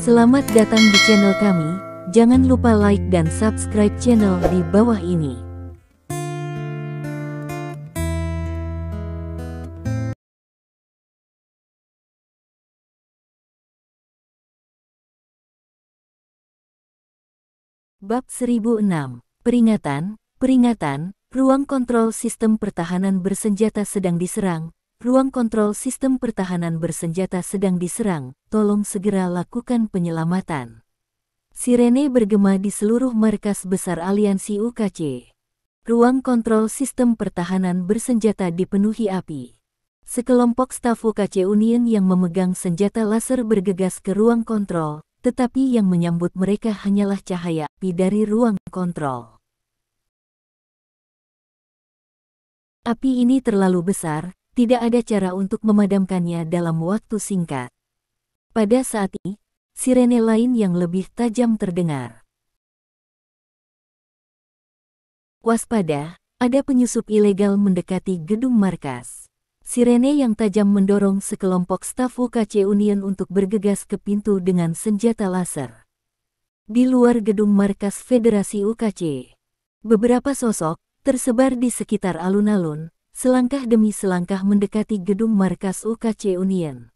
Selamat datang di channel kami, jangan lupa like dan subscribe channel di bawah ini. Bab 1006, Peringatan, ruang kontrol sistem pertahanan bersenjata sedang diserang. Ruang kontrol sistem pertahanan bersenjata sedang diserang, tolong segera lakukan penyelamatan. Sirene bergema di seluruh markas besar aliansi UKC. Ruang kontrol sistem pertahanan bersenjata dipenuhi api. Sekelompok staf UKC Union yang memegang senjata laser bergegas ke ruang kontrol, tetapi yang menyambut mereka hanyalah cahaya api dari ruang kontrol. Api ini terlalu besar. Tidak ada cara untuk memadamkannya dalam waktu singkat. Pada saat ini, sirene lain yang lebih tajam terdengar. Waspada, ada penyusup ilegal mendekati gedung markas. Sirene yang tajam mendorong sekelompok staf UKC Union untuk bergegas ke pintu dengan senjata laser. Di luar gedung markas Federasi UKC, beberapa sosok tersebar di sekitar alun-alun, selangkah demi selangkah mendekati gedung markas UKC Union.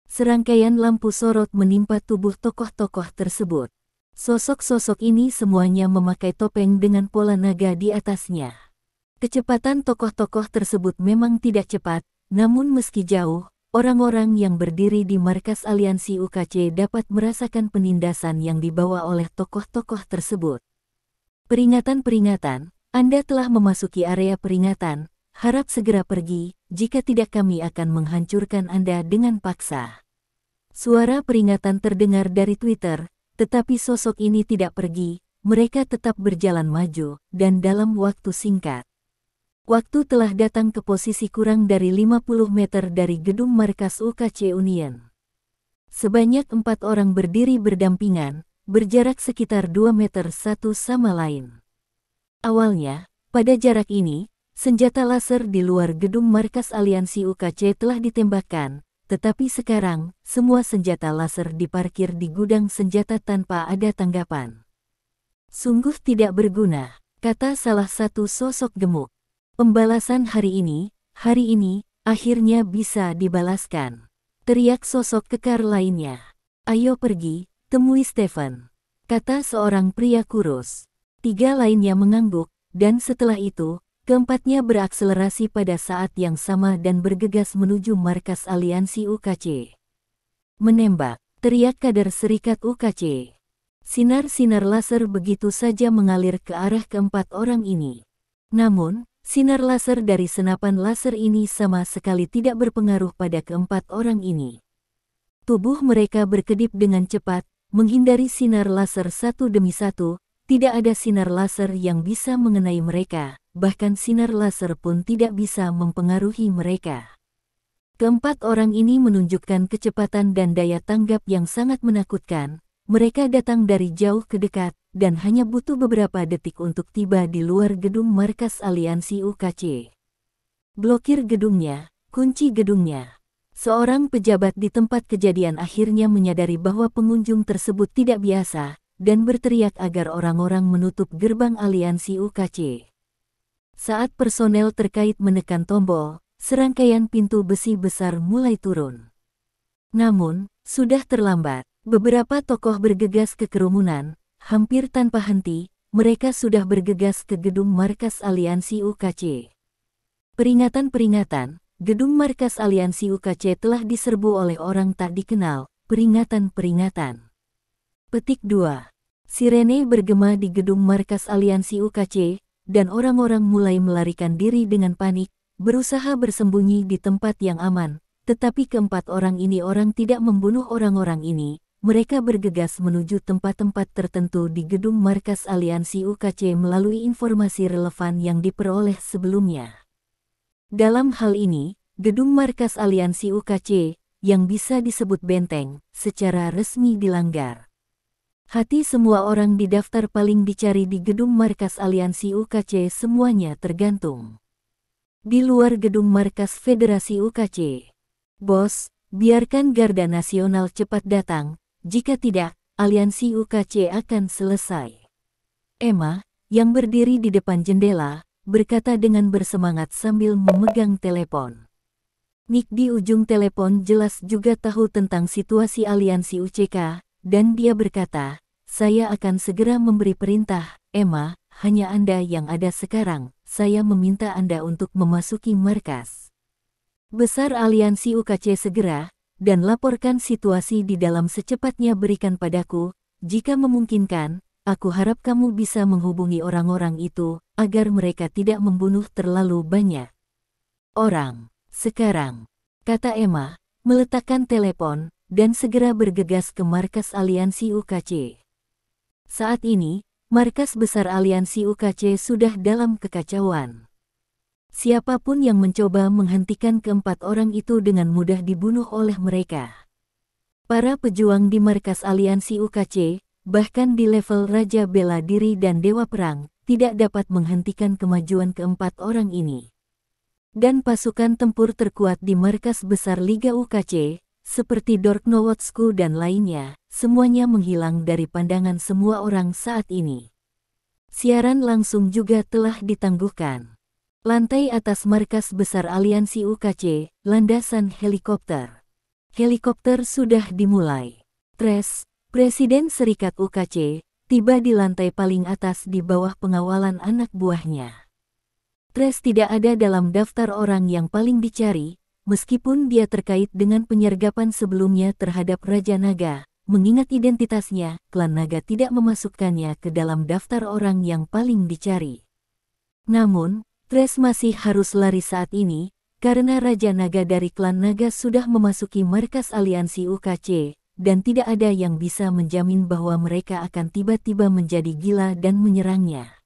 Serangkaian lampu sorot menimpa tubuh tokoh-tokoh tersebut. Sosok-sosok ini semuanya memakai topeng dengan pola naga di atasnya. Kecepatan tokoh-tokoh tersebut memang tidak cepat, namun meski jauh, orang-orang yang berdiri di markas aliansi UKC dapat merasakan penindasan yang dibawa oleh tokoh-tokoh tersebut. Peringatan, Anda telah memasuki area peringatan. Harap segera pergi, jika tidak kami akan menghancurkan Anda dengan paksa. Suara peringatan terdengar dari Twitter, tetapi sosok ini tidak pergi, mereka tetap berjalan maju, dan dalam waktu singkat. Waktu telah datang ke posisi kurang dari 50 meter dari gedung markas UKC Union. Sebanyak 4 orang berdiri berdampingan, berjarak sekitar 2 meter satu sama lain. Awalnya, pada jarak ini, senjata laser di luar gedung markas aliansi UKC telah ditembakkan, tetapi sekarang, semua senjata laser diparkir di gudang senjata tanpa ada tanggapan. Sungguh tidak berguna, kata salah satu sosok gemuk. Pembalasan hari ini, akhirnya bisa dibalaskan. Teriak sosok kekar lainnya. Ayo pergi, temui Stephen, kata seorang pria kurus. 3 lainnya mengangguk, dan setelah itu, keempatnya berakselerasi pada saat yang sama dan bergegas menuju markas aliansi UKC. Menembak, teriak kader serikat UKC. Sinar-sinar laser begitu saja mengalir ke arah keempat orang ini. Namun, sinar laser dari senapan laser ini sama sekali tidak berpengaruh pada keempat orang ini. Tubuh mereka berkedip dengan cepat, menghindari sinar laser satu demi satu. Tidak ada sinar laser yang bisa mengenai mereka, bahkan sinar laser pun tidak bisa mempengaruhi mereka. Keempat orang ini menunjukkan kecepatan dan daya tanggap yang sangat menakutkan. Mereka datang dari jauh ke dekat, dan hanya butuh beberapa detik untuk tiba di luar gedung markas aliansi UKC. Blokir gedungnya, kunci gedungnya. Seorang pejabat di tempat kejadian akhirnya menyadari bahwa pengunjung tersebut tidak biasa, dan berteriak agar orang-orang menutup gerbang aliansi UKC. Saat personel terkait menekan tombol, serangkaian pintu besi besar mulai turun. Namun, sudah terlambat. Beberapa tokoh bergegas ke kerumunan, hampir tanpa henti, mereka sudah bergegas ke gedung markas aliansi UKC. Peringatan, gedung markas aliansi UKC telah diserbu oleh orang tak dikenal. Peringatan. Petik 2. Sirene bergema di gedung markas aliansi UKC, dan orang-orang mulai melarikan diri dengan panik, berusaha bersembunyi di tempat yang aman, tetapi keempat orang ini tidak membunuh orang-orang ini, mereka bergegas menuju tempat-tempat tertentu di gedung markas aliansi UKC melalui informasi relevan yang diperoleh sebelumnya. Dalam hal ini, gedung markas aliansi UKC, yang bisa disebut benteng, secara resmi dilanggar. Hati semua orang di daftar paling dicari di gedung markas aliansi UKC semuanya tergantung. Di luar gedung markas Federasi UKC. Bos, biarkan Garda Nasional cepat datang, jika tidak, aliansi UKC akan selesai. Emma, yang berdiri di depan jendela, berkata dengan bersemangat sambil memegang telepon. Nick di ujung telepon jelas juga tahu tentang situasi aliansi UCK, dan dia berkata, "Saya akan segera memberi perintah, Emma, hanya Anda yang ada sekarang, saya meminta Anda untuk memasuki markas besar aliansi UKC segera, dan laporkan situasi di dalam secepatnya berikan padaku, jika memungkinkan, aku harap kamu bisa menghubungi orang-orang itu, agar mereka tidak membunuh terlalu banyak orang. Sekarang," kata Emma, meletakkan telepon, dan segera bergegas ke markas aliansi UKC. Saat ini, markas besar aliansi UKC sudah dalam kekacauan. Siapapun yang mencoba menghentikan keempat orang itu dengan mudah dibunuh oleh mereka. Para pejuang di markas aliansi UKC, bahkan di level Raja Bela Diri dan Dewa Perang, tidak dapat menghentikan kemajuan keempat orang ini. Dan pasukan tempur terkuat di markas besar Liga UKC, seperti Dork Nowotsku dan lainnya, semuanya menghilang dari pandangan semua orang saat ini. Siaran langsung juga telah ditangguhkan. Lantai atas markas besar aliansi UKC, landasan helikopter. Helikopter sudah dimulai. Tres, Presiden Serikat UKC, tiba di lantai paling atas di bawah pengawalan anak buahnya. Tres tidak ada dalam daftar orang yang paling dicari, meskipun dia terkait dengan penyergapan sebelumnya terhadap Raja Naga. Mengingat identitasnya, klan Naga tidak memasukkannya ke dalam daftar orang yang paling dicari. Namun, Tres masih harus lari saat ini, karena Raja Naga dari klan Naga sudah memasuki markas aliansi UKC, dan tidak ada yang bisa menjamin bahwa mereka akan tiba-tiba menjadi gila dan menyerangnya.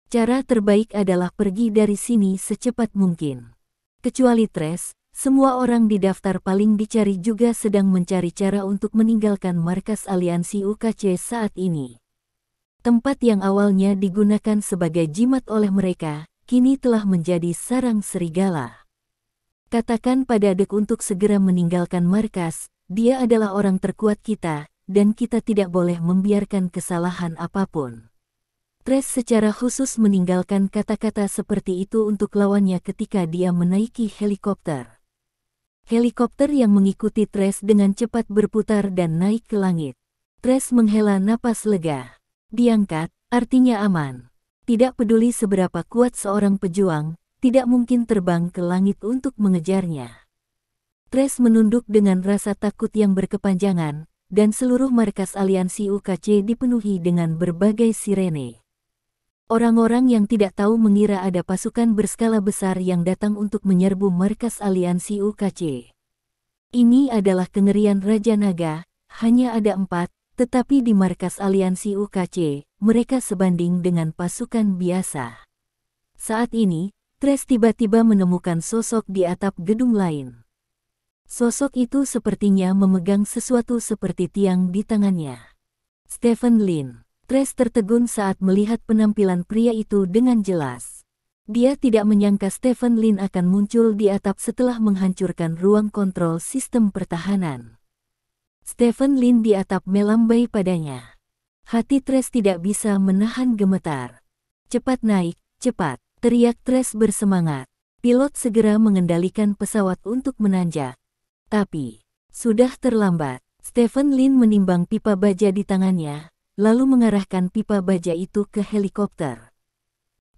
Cara terbaik adalah pergi dari sini secepat mungkin. Kecuali Tres, semua orang di daftar paling dicari juga sedang mencari cara untuk meninggalkan markas aliansi UKC saat ini. Tempat yang awalnya digunakan sebagai jimat oleh mereka, kini telah menjadi sarang serigala. Katakan pada Dek untuk segera meninggalkan markas, dia adalah orang terkuat kita, dan kita tidak boleh membiarkan kesalahan apapun. Tres secara khusus meninggalkan kata-kata seperti itu untuk lawannya ketika dia menaiki helikopter. Helikopter yang mengikuti Tres dengan cepat berputar dan naik ke langit. Tres menghela napas lega. Diangkat, artinya aman. Tidak peduli seberapa kuat seorang pejuang, tidak mungkin terbang ke langit untuk mengejarnya. Tres menunduk dengan rasa takut yang berkepanjangan, dan seluruh markas aliansi UKC dipenuhi dengan berbagai sirene. Orang-orang yang tidak tahu mengira ada pasukan berskala besar yang datang untuk menyerbu markas aliansi UKC. Ini adalah kengerian Raja Naga, hanya ada 4, tetapi di markas aliansi UKC, mereka sebanding dengan pasukan biasa. Saat ini, Tres tiba-tiba menemukan sosok di atap gedung lain. Sosok itu sepertinya memegang sesuatu seperti tiang di tangannya. Stephen Lin. Tres tertegun saat melihat penampilan pria itu dengan jelas. Dia tidak menyangka Stephen Lin akan muncul di atap setelah menghancurkan ruang kontrol sistem pertahanan. Stephen Lin di atap melambai padanya. Hati Tres tidak bisa menahan gemetar. "Cepat naik, cepat!" teriak Tres bersemangat. Pilot segera mengendalikan pesawat untuk menanjak. Tapi, sudah terlambat. Stephen Lin menimbang pipa baja di tangannya, lalu mengarahkan pipa baja itu ke helikopter.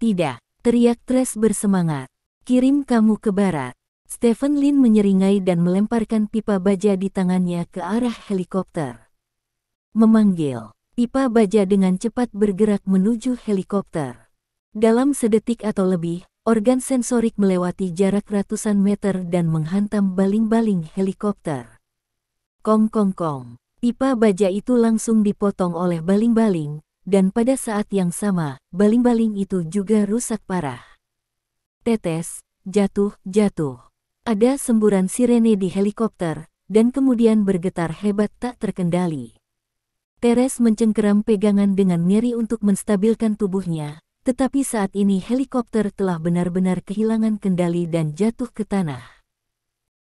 "Tidak!" teriak Tres bersemangat. "Kirim kamu ke barat." Stephen Lin menyeringai dan melemparkan pipa baja di tangannya ke arah helikopter. Memanggil. Pipa baja dengan cepat bergerak menuju helikopter. Dalam sedetik atau lebih, organ sensorik melewati jarak ratusan meter dan menghantam baling-baling helikopter. Kong kong kong. Pipa baja itu langsung dipotong oleh baling-baling, dan pada saat yang sama, baling-baling itu juga rusak parah. Tetes, jatuh, jatuh. Ada semburan sirene di helikopter, dan kemudian bergetar hebat tak terkendali. Teres mencengkeram pegangan dengan nyeri untuk menstabilkan tubuhnya, tetapi saat ini helikopter telah benar-benar kehilangan kendali dan jatuh ke tanah.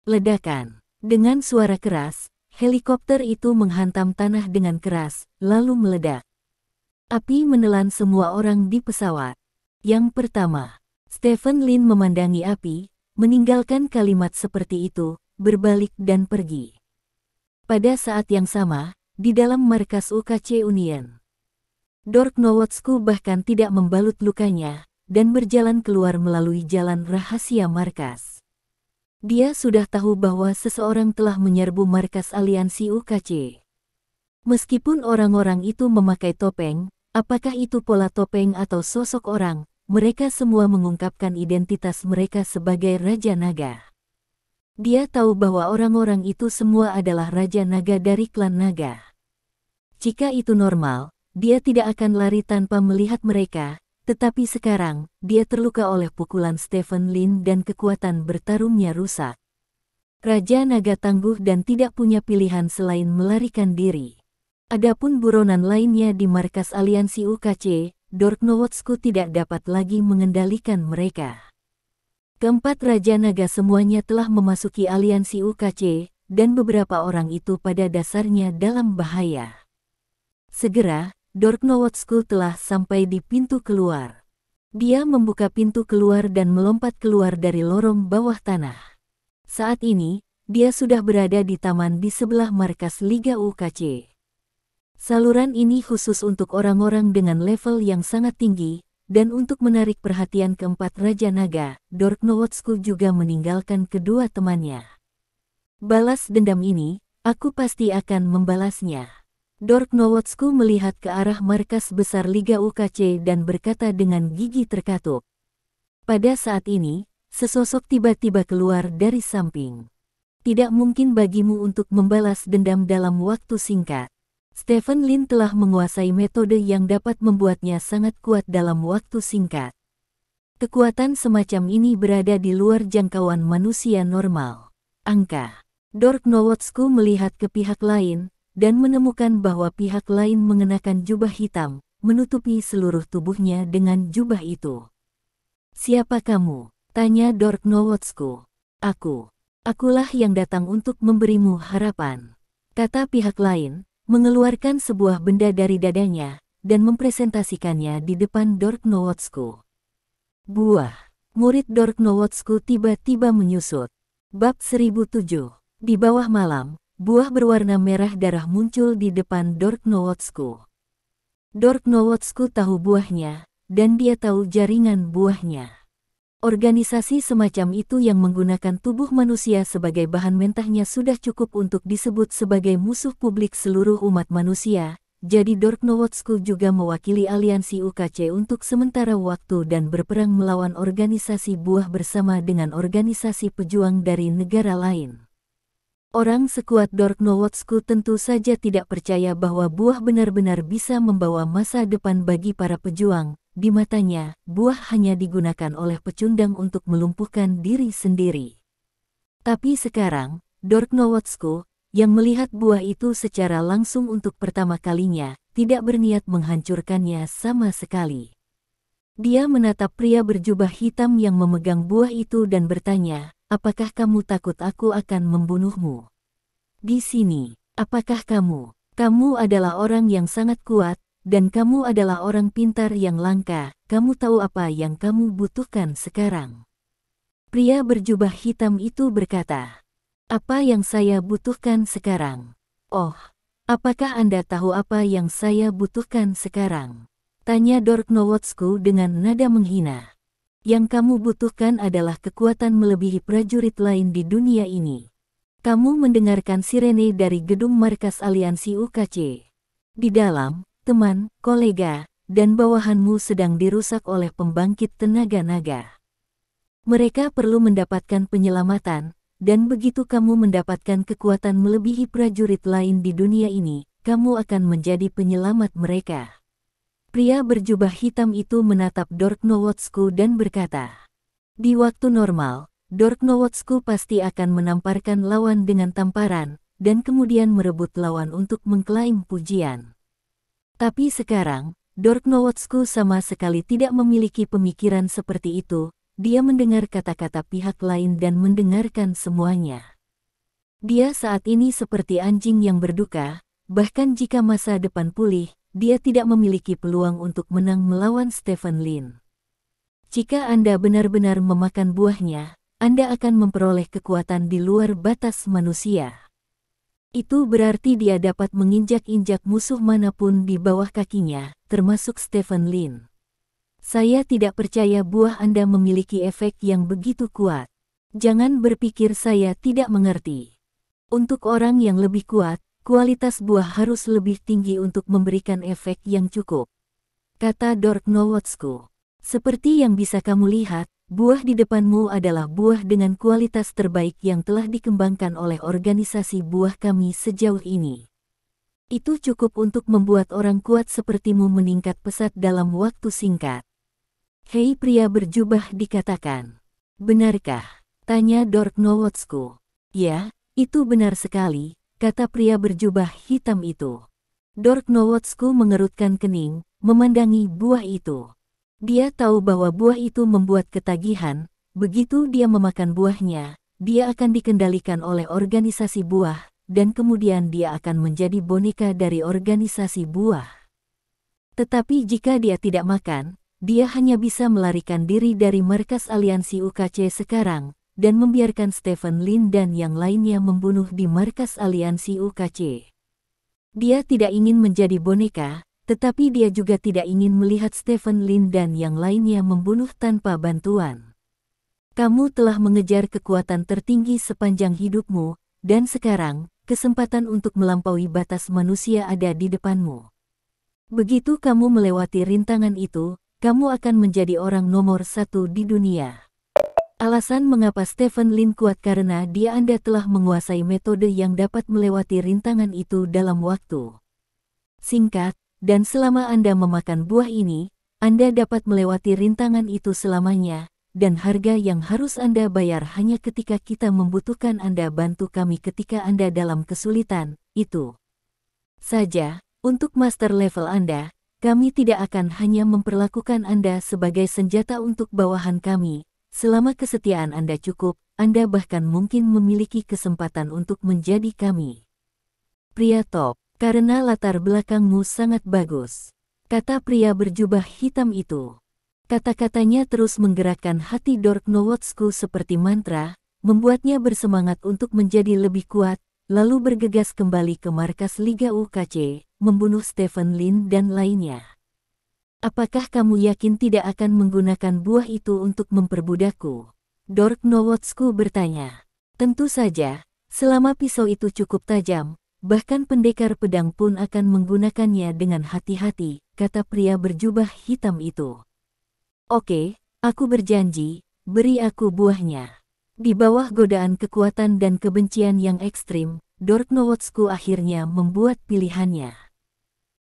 Ledakan. Dengan suara keras, helikopter itu menghantam tanah dengan keras, lalu meledak. Api menelan semua orang di pesawat. Yang pertama, Stephen Lin memandangi api, meninggalkan kalimat seperti itu, berbalik dan pergi. Pada saat yang sama, di dalam markas UKC Union, Dork Nowotsku bahkan tidak membalut lukanya, dan berjalan keluar melalui jalan rahasia markas. Dia sudah tahu bahwa seseorang telah menyerbu markas aliansi UKC. Meskipun orang-orang itu memakai topeng, apakah itu pola topeng atau sosok orang, mereka semua mengungkapkan identitas mereka sebagai Raja Naga. Dia tahu bahwa orang-orang itu semua adalah Raja Naga dari klan Naga. Jika itu normal, dia tidak akan lari tanpa melihat mereka, tetapi sekarang, dia terluka oleh pukulan Stephen Lin dan kekuatan bertarungnya rusak. Raja Naga tangguh dan tidak punya pilihan selain melarikan diri. Adapun buronan lainnya di markas aliansi UKC, Dork Nowotsku tidak dapat lagi mengendalikan mereka. Keempat Raja Naga semuanya telah memasuki aliansi UKC, dan beberapa orang itu pada dasarnya dalam bahaya. Segera, Dork Nowotsku telah sampai di pintu keluar. Dia membuka pintu keluar dan melompat keluar dari lorong bawah tanah. Saat ini, dia sudah berada di taman di sebelah markas Liga UKC. Saluran ini khusus untuk orang-orang dengan level yang sangat tinggi, dan untuk menarik perhatian keempat Raja Naga, Dork Nowotsku juga meninggalkan kedua temannya. Balas dendam ini, aku pasti akan membalasnya. Dork Nowotsku melihat ke arah markas besar Liga UKC dan berkata dengan gigi terkatup. Pada saat ini, sesosok tiba-tiba keluar dari samping. Tidak mungkin bagimu untuk membalas dendam dalam waktu singkat. Stephen Lin telah menguasai metode yang dapat membuatnya sangat kuat dalam waktu singkat. Kekuatan semacam ini berada di luar jangkauan manusia normal. Angka. Dork Nowotsku melihat ke pihak lain, dan menemukan bahwa pihak lain mengenakan jubah hitam, menutupi seluruh tubuhnya dengan jubah itu. Siapa kamu? Tanya Dork Nowotsku. Akulah yang datang untuk memberimu harapan. Kata pihak lain, mengeluarkan sebuah benda dari dadanya, dan mempresentasikannya di depan Dork Nowotsku. Buah. Murid Dork Nowotsku tiba-tiba menyusut. Bab 1007. Di bawah malam, buah berwarna merah darah muncul di depan Dork Nowotsku. Dork Nowotsku tahu buahnya, dan dia tahu jaringan buahnya. Organisasi semacam itu yang menggunakan tubuh manusia sebagai bahan mentahnya sudah cukup untuk disebut sebagai musuh publik seluruh umat manusia, jadi Dork Nowotsku juga mewakili aliansi UKC untuk sementara waktu dan berperang melawan organisasi buah bersama dengan organisasi pejuang dari negara lain. Orang sekuat Dork Nowotsku tentu saja tidak percaya bahwa buah benar-benar bisa membawa masa depan bagi para pejuang. Di matanya, buah hanya digunakan oleh pecundang untuk melumpuhkan diri sendiri. Tapi sekarang, Dork Nowotsku, yang melihat buah itu secara langsung untuk pertama kalinya, tidak berniat menghancurkannya sama sekali. Dia menatap pria berjubah hitam yang memegang buah itu dan bertanya, apakah kamu takut aku akan membunuhmu? Di sini, apakah kamu? Kamu adalah orang yang sangat kuat, dan kamu adalah orang pintar yang langka, kamu tahu apa yang kamu butuhkan sekarang. Pria berjubah hitam itu berkata, apa yang saya butuhkan sekarang? Oh, apakah Anda tahu apa yang saya butuhkan sekarang? Tanya Dork Nowotsku dengan nada menghina. Yang kamu butuhkan adalah kekuatan melebihi prajurit lain di dunia ini. Kamu mendengarkan sirene dari gedung markas aliansi UKC. Di dalam, teman, kolega, dan bawahanmu sedang dirusak oleh pembangkit tenaga naga. Mereka perlu mendapatkan penyelamatan, dan begitu kamu mendapatkan kekuatan melebihi prajurit lain di dunia ini, kamu akan menjadi penyelamat mereka. Pria berjubah hitam itu menatap Dork Nowotsku dan berkata, di waktu normal, Dork Nowotsku pasti akan menamparkan lawan dengan tamparan, dan kemudian merebut lawan untuk mengklaim pujian. Tapi sekarang, Dork Nowotsku sama sekali tidak memiliki pemikiran seperti itu. Dia mendengar kata-kata pihak lain dan mendengarkan semuanya. Dia saat ini seperti anjing yang berduka, bahkan jika masa depan pulih, dia tidak memiliki peluang untuk menang melawan Stephen Lin. Jika Anda benar-benar memakan buahnya, Anda akan memperoleh kekuatan di luar batas manusia. Itu berarti dia dapat menginjak-injak musuh manapun di bawah kakinya, termasuk Stephen Lin. Saya tidak percaya buah Anda memiliki efek yang begitu kuat. Jangan berpikir saya tidak mengerti. Untuk orang yang lebih kuat, kualitas buah harus lebih tinggi untuk memberikan efek yang cukup, kata Dork Nowotsku. Seperti yang bisa kamu lihat, buah di depanmu adalah buah dengan kualitas terbaik yang telah dikembangkan oleh organisasi buah kami sejauh ini. Itu cukup untuk membuat orang kuat sepertimu meningkat pesat dalam waktu singkat. Hei, pria berjubah dikatakan. Benarkah? Tanya Dork Nowotsku. Ya, itu benar sekali, kata pria berjubah hitam itu. Dork Nowotsku mengerutkan kening, memandangi buah itu. Dia tahu bahwa buah itu membuat ketagihan. Begitu dia memakan buahnya, dia akan dikendalikan oleh organisasi buah, dan kemudian dia akan menjadi boneka dari organisasi buah. Tetapi jika dia tidak makan, dia hanya bisa melarikan diri dari markas aliansi UKC sekarang, dan membiarkan Stephen Lin dan yang lainnya membunuh di markas aliansi UKC. Dia tidak ingin menjadi boneka, tetapi dia juga tidak ingin melihat Stephen Lin dan yang lainnya membunuh tanpa bantuan. Kamu telah mengejar kekuatan tertinggi sepanjang hidupmu, dan sekarang, kesempatan untuk melampaui batas manusia ada di depanmu. Begitu kamu melewati rintangan itu, kamu akan menjadi orang nomor 1 di dunia. Alasan mengapa Stephen Lin kuat karena Anda telah menguasai metode yang dapat melewati rintangan itu dalam waktu singkat, dan selama Anda memakan buah ini, Anda dapat melewati rintangan itu selamanya, dan harga yang harus Anda bayar hanya ketika kita membutuhkan Anda bantu kami ketika Anda dalam kesulitan, itu saja. Untuk master level Anda, kami tidak akan hanya memperlakukan Anda sebagai senjata untuk bawahan kami. Selama kesetiaan Anda cukup, Anda bahkan mungkin memiliki kesempatan untuk menjadi kami. Pria top, karena latar belakangmu sangat bagus, kata pria berjubah hitam itu. Kata-katanya terus menggerakkan hati Dork Nowotsku seperti mantra, membuatnya bersemangat untuk menjadi lebih kuat, lalu bergegas kembali ke markas Liga UKC, membunuh Stephen Lin dan lainnya. Apakah kamu yakin tidak akan menggunakan buah itu untuk memperbudakku? Dork Nowotsku bertanya. Tentu saja, selama pisau itu cukup tajam, bahkan pendekar pedang pun akan menggunakannya dengan hati-hati, kata pria berjubah hitam itu. Oke, aku berjanji, beri aku buahnya. Di bawah godaan kekuatan dan kebencian yang ekstrim, Dork Nowotsku akhirnya membuat pilihannya.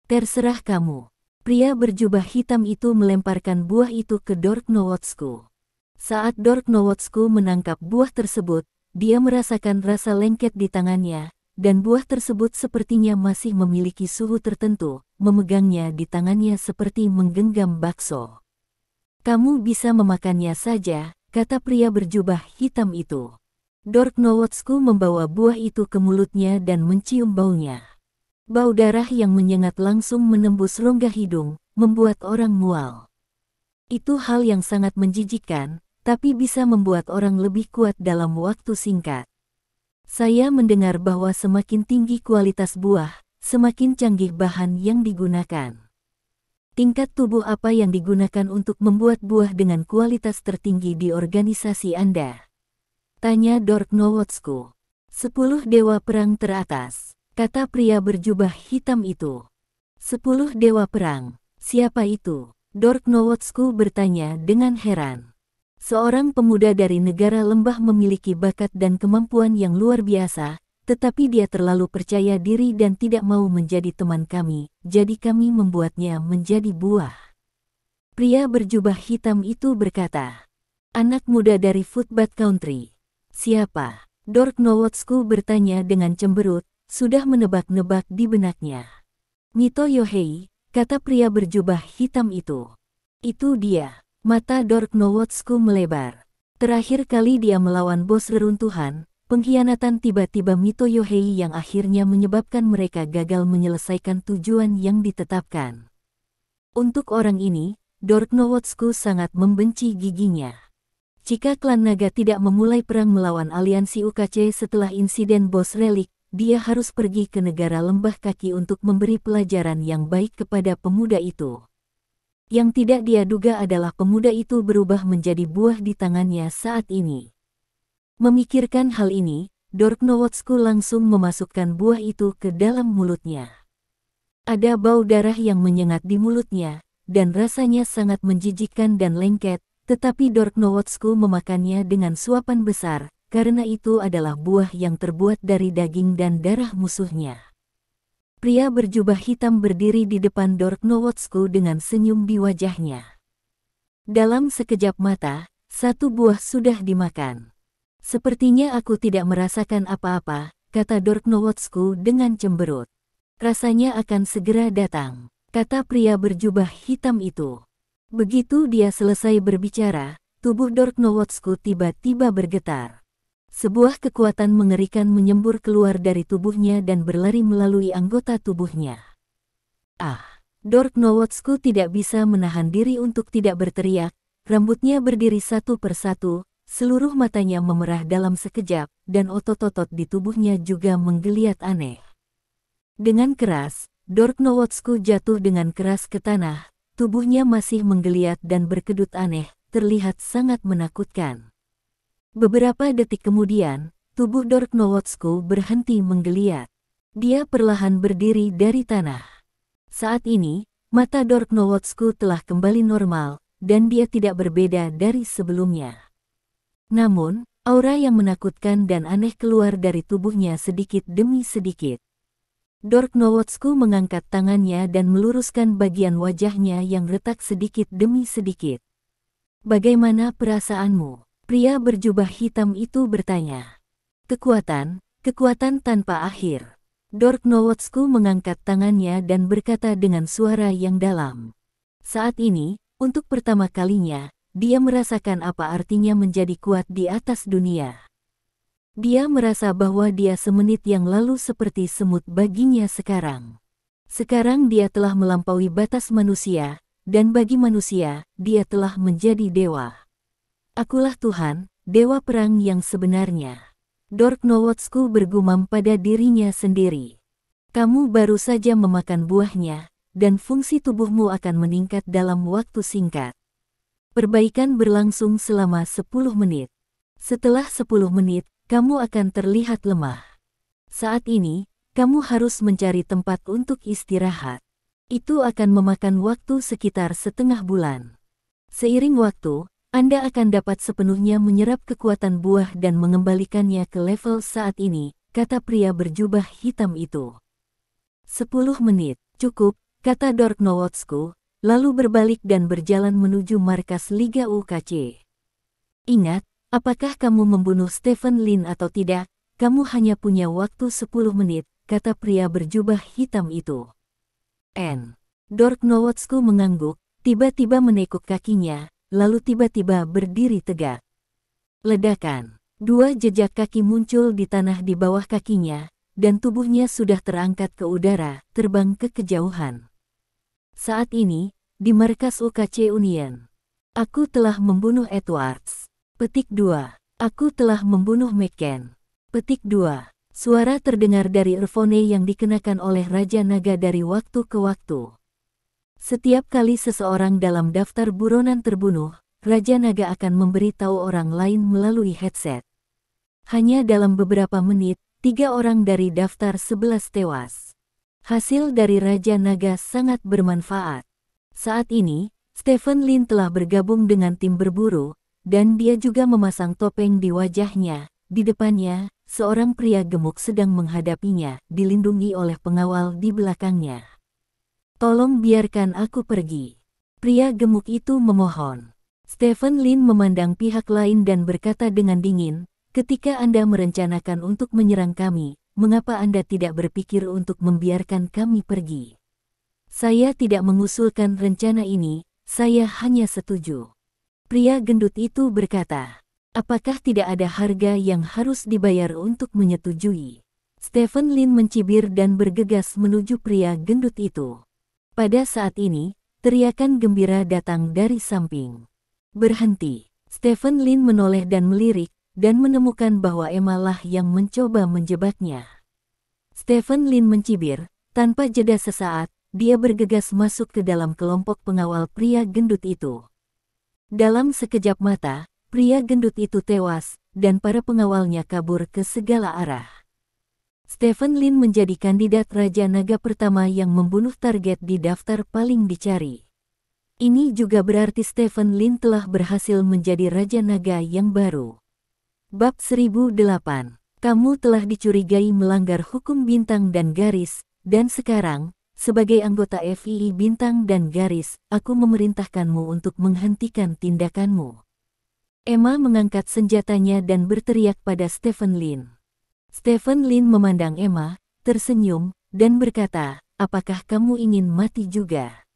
Terserah kamu. Pria berjubah hitam itu melemparkan buah itu ke Dork Nowotsku. Saat Dork Nowotsku menangkap buah tersebut, dia merasakan rasa lengket di tangannya, dan buah tersebut sepertinya masih memiliki suhu tertentu, memegangnya di tangannya seperti menggenggam bakso. Kamu bisa memakannya saja, kata pria berjubah hitam itu. Dork Nowotsku membawa buah itu ke mulutnya dan mencium baunya. Bau darah yang menyengat langsung menembus rongga hidung, membuat orang mual. Itu hal yang sangat menjijikkan, tapi bisa membuat orang lebih kuat dalam waktu singkat. Saya mendengar bahwa semakin tinggi kualitas buah, semakin canggih bahan yang digunakan. Tingkat tubuh apa yang digunakan untuk membuat buah dengan kualitas tertinggi di organisasi Anda? Tanya Dork Nowotsku. 10 dewa perang teratas, kata pria berjubah hitam itu. 10 dewa perang, siapa itu? Dork Nowotsku bertanya dengan heran. Seorang pemuda dari negara lembah memiliki bakat dan kemampuan yang luar biasa, tetapi dia terlalu percaya diri dan tidak mau menjadi teman kami, jadi kami membuatnya menjadi buah. Pria berjubah hitam itu berkata. Anak muda dari Footbath Country. Siapa? Dork Nowotsku bertanya dengan cemberut, sudah menebak-nebak di benaknya. Mito Yohei, kata pria berjubah hitam itu. Itu dia. Mata Dork Nowotsku melebar. Terakhir kali dia melawan bos reruntuhan, pengkhianatan tiba-tiba Mito Yohei yang akhirnya menyebabkan mereka gagal menyelesaikan tujuan yang ditetapkan. Untuk orang ini, Dork Nowotsu sangat membenci giginya. Jika klan naga tidak memulai perang melawan aliansi UKC setelah insiden Bos Relik, dia harus pergi ke negara Lembah Kaki untuk memberi pelajaran yang baik kepada pemuda itu. Yang tidak dia duga adalah pemuda itu berubah menjadi buah di tangannya saat ini. Memikirkan hal ini, Dork Nowotsu langsung memasukkan buah itu ke dalam mulutnya. Ada bau darah yang menyengat di mulutnya, dan rasanya sangat menjijikkan dan lengket, tetapi Dork Nowotsu memakannya dengan suapan besar, karena itu adalah buah yang terbuat dari daging dan darah musuhnya. Pria berjubah hitam berdiri di depan Dork Nowotsu dengan senyum di wajahnya. Dalam sekejap mata, satu buah sudah dimakan. Sepertinya aku tidak merasakan apa-apa, kata Dork Nowotsu dengan cemberut. Rasanya akan segera datang, kata pria berjubah hitam itu. Begitu dia selesai berbicara, tubuh Dork Nowotsu tiba-tiba bergetar. Sebuah kekuatan mengerikan menyembur keluar dari tubuhnya dan berlari melalui anggota tubuhnya. Dork Nowotsu tidak bisa menahan diri untuk tidak berteriak, rambutnya berdiri satu persatu, seluruh matanya memerah dalam sekejap, dan otot-otot di tubuhnya juga menggeliat aneh. Dengan keras, Dork Nowotsu jatuh dengan keras ke tanah, tubuhnya masih menggeliat dan berkedut aneh, terlihat sangat menakutkan. Beberapa detik kemudian, tubuh Dork Nowotsu berhenti menggeliat. Dia perlahan berdiri dari tanah. Saat ini, mata Dork Nowotsu telah kembali normal, dan dia tidak berbeda dari sebelumnya. Namun, aura yang menakutkan dan aneh keluar dari tubuhnya sedikit demi sedikit. Dork Nowotsu mengangkat tangannya dan meluruskan bagian wajahnya yang retak sedikit demi sedikit. Bagaimana perasaanmu? Pria berjubah hitam itu bertanya. Kekuatan tanpa akhir. Dork Nowotsu mengangkat tangannya dan berkata dengan suara yang dalam. Saat ini, untuk pertama kalinya, dia merasakan apa artinya menjadi kuat di atas dunia. Dia merasa bahwa dia semenit yang lalu seperti semut baginya sekarang. Sekarang dia telah melampaui batas manusia, dan bagi manusia, dia telah menjadi dewa. Akulah Tuhan, dewa perang yang sebenarnya. Dork Nowotsu bergumam pada dirinya sendiri. Kamu baru saja memakan buahnya, dan fungsi tubuhmu akan meningkat dalam waktu singkat. Perbaikan berlangsung selama 10 menit. Setelah 10 menit, kamu akan terlihat lemah. Saat ini, kamu harus mencari tempat untuk istirahat. Itu akan memakan waktu sekitar setengah bulan. Seiring waktu, Anda akan dapat sepenuhnya menyerap kekuatan buah dan mengembalikannya ke level saat ini, kata pria berjubah hitam itu. 10 menit, cukup, kata Dork Nowotsu, lalu berbalik dan berjalan menuju markas Liga UKC. Ingat, apakah kamu membunuh Stephen Lin atau tidak? Kamu hanya punya waktu 10 menit, kata pria berjubah hitam itu. Dork Nowotsu mengangguk, tiba-tiba menekuk kakinya, lalu tiba-tiba berdiri tegak. Ledakan. 2 jejak kaki muncul di tanah di bawah kakinya, dan tubuhnya sudah terangkat ke udara, terbang ke kejauhan. Saat ini, di markas UKC Union. Aku telah membunuh Edwards. Petik 2. Aku telah membunuh McCann. Petik 2. Suara terdengar dari earphone yang dikenakan oleh Raja Naga dari waktu ke waktu. Setiap kali seseorang dalam daftar buronan terbunuh, Raja Naga akan memberitahu orang lain melalui headset. Hanya dalam beberapa menit, 3 orang dari daftar 11 tewas. Hasil dari Raja Naga sangat bermanfaat. Saat ini, Stephen Lin telah bergabung dengan tim berburu, dan dia juga memasang topeng di wajahnya. Di depannya, seorang pria gemuk sedang menghadapinya, dilindungi oleh pengawal di belakangnya. Tolong biarkan aku pergi. Pria gemuk itu memohon. Stephen Lin memandang pihak lain dan berkata dengan dingin, ketika Anda merencanakan untuk menyerang kami, mengapa Anda tidak berpikir untuk membiarkan kami pergi? Saya tidak mengusulkan rencana ini, saya hanya setuju. Pria gendut itu berkata. Apakah tidak ada harga yang harus dibayar untuk menyetujui? Stephen Lin mencibir dan bergegas menuju pria gendut itu. Pada saat ini, teriakan gembira datang dari samping. Berhenti. Stephen Lin menoleh dan melirik, dan menemukan bahwa Emma lah yang mencoba menjebaknya. Stephen Lin mencibir, tanpa jeda sesaat, dia bergegas masuk ke dalam kelompok pengawal pria gendut itu. Dalam sekejap mata, pria gendut itu tewas, dan para pengawalnya kabur ke segala arah. Stephen Lin menjadi kandidat Raja Naga pertama yang membunuh target di daftar paling dicari. Ini juga berarti Stephen Lin telah berhasil menjadi Raja Naga yang baru. Bab 1008. Kamu telah dicurigai melanggar hukum bintang dan garis, dan sekarang, sebagai anggota FII bintang dan garis, aku memerintahkanmu untuk menghentikan tindakanmu. Emma mengangkat senjatanya dan berteriak pada Stephen Lin. Stephen Lin memandang Emma, tersenyum, dan berkata, apakah kamu ingin mati juga?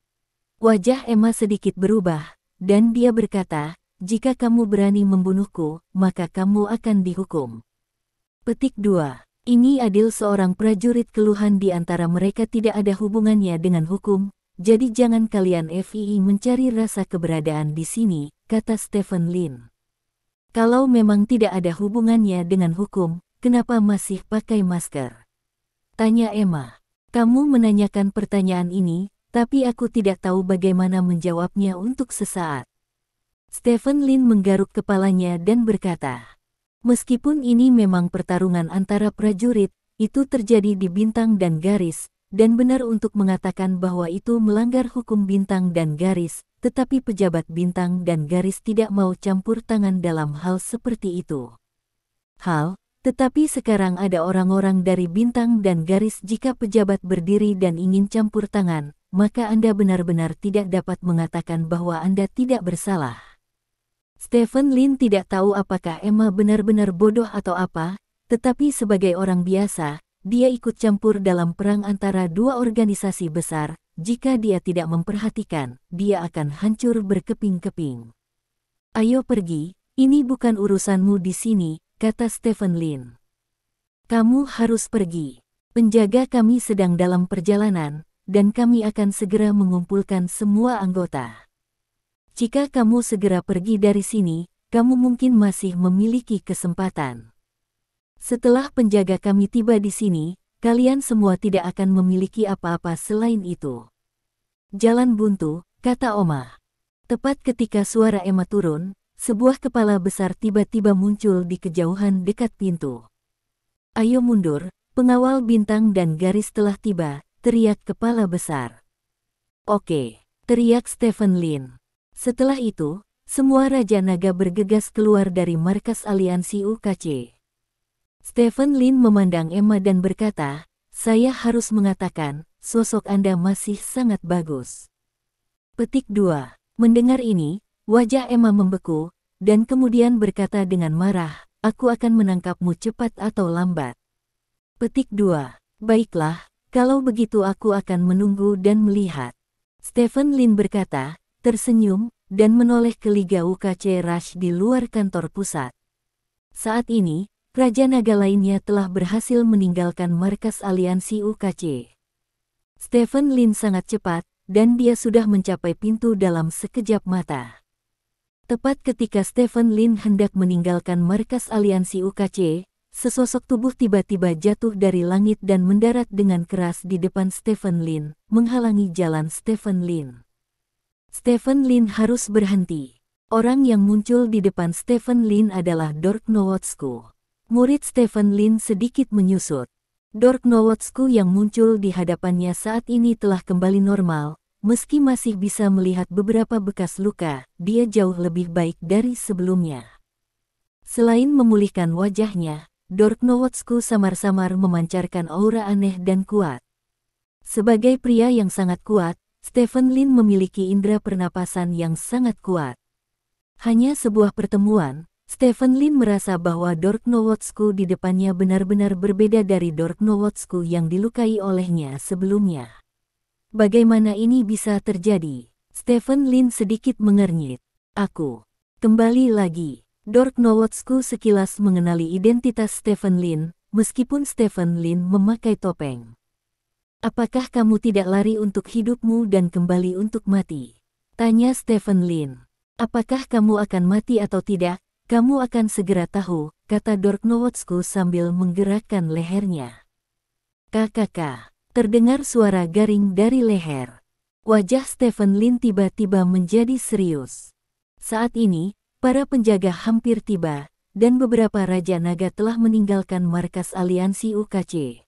Wajah Emma sedikit berubah, dan dia berkata, jika kamu berani membunuhku, maka kamu akan dihukum. Petik 2. Ini adil seorang prajurit keluhan di antara mereka tidak ada hubungannya dengan hukum, jadi jangan kalian FII mencari rasa keberadaan di sini, kata Stephen Lin. Kalau memang tidak ada hubungannya dengan hukum, kenapa masih pakai masker? Tanya Emma. Kamu menanyakan pertanyaan ini, tapi aku tidak tahu bagaimana menjawabnya untuk sesaat. Stephen Lin menggaruk kepalanya dan berkata, meskipun ini memang pertarungan antara prajurit, itu terjadi di bintang dan garis, dan benar untuk mengatakan bahwa itu melanggar hukum bintang dan garis, tetapi pejabat bintang dan garis tidak mau campur tangan dalam hal seperti itu. Tetapi sekarang ada orang-orang dari bintang dan garis jika pejabat berdiri dan ingin campur tangan, maka Anda benar-benar tidak dapat mengatakan bahwa Anda tidak bersalah. Stephen Lin tidak tahu apakah Emma benar-benar bodoh atau apa, tetapi sebagai orang biasa, dia ikut campur dalam perang antara dua organisasi besar, jika dia tidak memperhatikan, dia akan hancur berkeping-keping. Ayo pergi, ini bukan urusanmu di sini, kata Stephen Lin. Kamu harus pergi. Penjaga kami sedang dalam perjalanan, dan kami akan segera mengumpulkan semua anggota. Jika kamu segera pergi dari sini, kamu mungkin masih memiliki kesempatan. Setelah penjaga kami tiba di sini, kalian semua tidak akan memiliki apa-apa selain itu. Jalan buntu, kata Oma. Tepat ketika suara Emma turun, sebuah kepala besar tiba-tiba muncul di kejauhan dekat pintu. Ayo mundur, pengawal bintang dan garis telah tiba, teriak kepala besar. Oke, teriak Stephen Lin. Setelah itu, semua Raja Naga bergegas keluar dari markas aliansi UKC. Stephen Lin memandang Emma dan berkata, saya harus mengatakan, sosok Anda masih sangat bagus. Petik 2. Mendengar ini, wajah Emma membeku, dan kemudian berkata dengan marah, aku akan menangkapmu cepat atau lambat. Petik 2. Baiklah, kalau begitu aku akan menunggu dan melihat. Stephen Lin berkata, tersenyum, dan menoleh ke Liga UKC Rush di luar kantor pusat. Saat ini, Raja Naga lainnya telah berhasil meninggalkan markas aliansi UKC. Stephen Lin sangat cepat, dan dia sudah mencapai pintu dalam sekejap mata. Tepat ketika Stephen Lin hendak meninggalkan markas aliansi UKC, sesosok tubuh tiba-tiba jatuh dari langit dan mendarat dengan keras di depan Stephen Lin, menghalangi jalan Stephen Lin. Stephen Lin harus berhenti. Orang yang muncul di depan Stephen Lin adalah Dork Nowotsku. Murid Stephen Lin sedikit menyusut. Dork Nowotsku yang muncul di hadapannya saat ini telah kembali normal. Meski masih bisa melihat beberapa bekas luka, dia jauh lebih baik dari sebelumnya. Selain memulihkan wajahnya, Dork Nowotsku samar-samar memancarkan aura aneh dan kuat. Sebagai pria yang sangat kuat, Stephen Lin memiliki indera pernapasan yang sangat kuat. Hanya sebuah pertemuan, Stephen Lin merasa bahwa Dork Nowotsku di depannya benar-benar berbeda dari Dork Nowotsku yang dilukai olehnya sebelumnya. Bagaimana ini bisa terjadi? Stephen Lin sedikit mengernyit. Aku. Kembali lagi. Dork Nowotsku sekilas mengenali identitas Stephen Lin, meskipun Stephen Lin memakai topeng. Apakah kamu tidak lari untuk hidupmu dan kembali untuk mati? Tanya Stephen Lin. Apakah kamu akan mati atau tidak? Kamu akan segera tahu, kata Dork Nowotsku sambil menggerakkan lehernya. Kakak, terdengar suara garing dari leher. Wajah Stephen Lin tiba-tiba menjadi serius. Saat ini, para penjaga hampir tiba, dan beberapa Raja Naga telah meninggalkan markas aliansi UKC.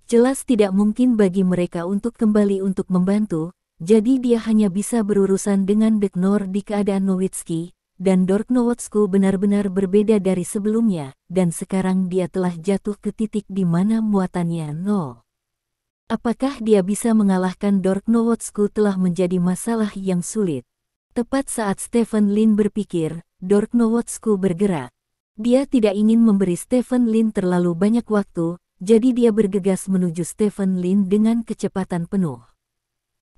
Jelas tidak mungkin bagi mereka untuk kembali untuk membantu, jadi dia hanya bisa berurusan dengan Deknor di keadaan Nowitzki, dan Dork Nowotsku benar-benar berbeda dari sebelumnya, dan sekarang dia telah jatuh ke titik di mana muatannya nol. Apakah dia bisa mengalahkan Dork Nowotsku telah menjadi masalah yang sulit. Tepat saat Stephen Lin berpikir, Dork Nowotsku bergerak. Dia tidak ingin memberi Stephen Lin terlalu banyak waktu, jadi dia bergegas menuju Stephen Lin dengan kecepatan penuh.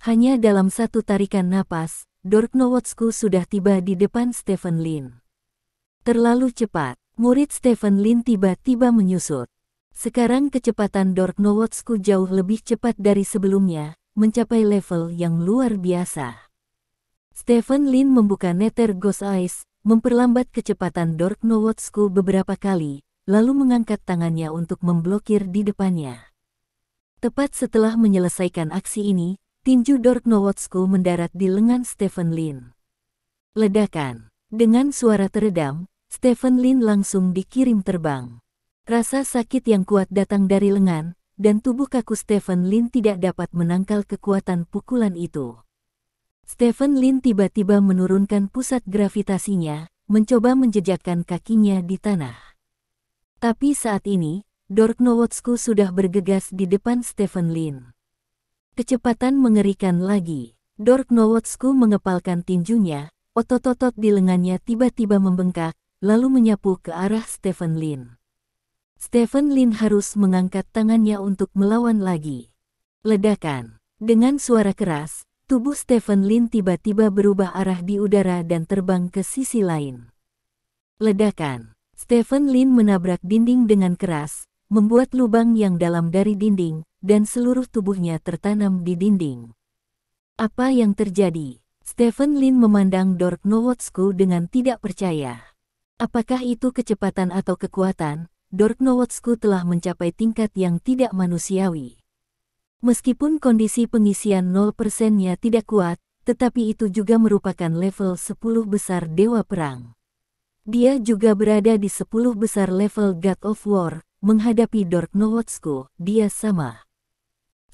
Hanya dalam satu tarikan napas, Dork Nowotsku sudah tiba di depan Stephen Lin. Terlalu cepat, murid Stephen Lin tiba-tiba menyusut. Sekarang kecepatan Dork Nowotsku jauh lebih cepat dari sebelumnya, mencapai level yang luar biasa. Stephen Lin membuka Nether Ghost Eyes, memperlambat kecepatan Dork Nowotsku beberapa kali, lalu mengangkat tangannya untuk memblokir di depannya. Tepat setelah menyelesaikan aksi ini, tinju Dork Nowotsku mendarat di lengan Stephen Lin. Ledakan. Dengan suara teredam, Stephen Lin langsung dikirim terbang. Rasa sakit yang kuat datang dari lengan, dan tubuh kaku Stephen Lin tidak dapat menangkal kekuatan pukulan itu. Stephen Lin tiba-tiba menurunkan pusat gravitasinya, mencoba menjejakkan kakinya di tanah. Tapi saat ini, Dork Nowotsku sudah bergegas di depan Stephen Lin. Kecepatan mengerikan lagi. Dork Nowotsku mengepalkan tinjunya, otot-otot di lengannya tiba-tiba membengkak, lalu menyapu ke arah Stephen Lin. Stephen Lin harus mengangkat tangannya untuk melawan lagi. Ledakan. Dengan suara keras, tubuh Stephen Lin tiba-tiba berubah arah di udara dan terbang ke sisi lain. Ledakan. Stephen Lin menabrak dinding dengan keras, membuat lubang yang dalam dari dinding, dan seluruh tubuhnya tertanam di dinding. Apa yang terjadi? Stephen Lin memandang Dork Nowotsku dengan tidak percaya. Apakah itu kecepatan atau kekuatan? Dork Nowotsku telah mencapai tingkat yang tidak manusiawi. Meskipun kondisi pengisian 0%-nya tidak kuat, tetapi itu juga merupakan level 10 besar Dewa Perang. Dia juga berada di 10 besar level God of War, menghadapi Dork Nowotsku, dia sama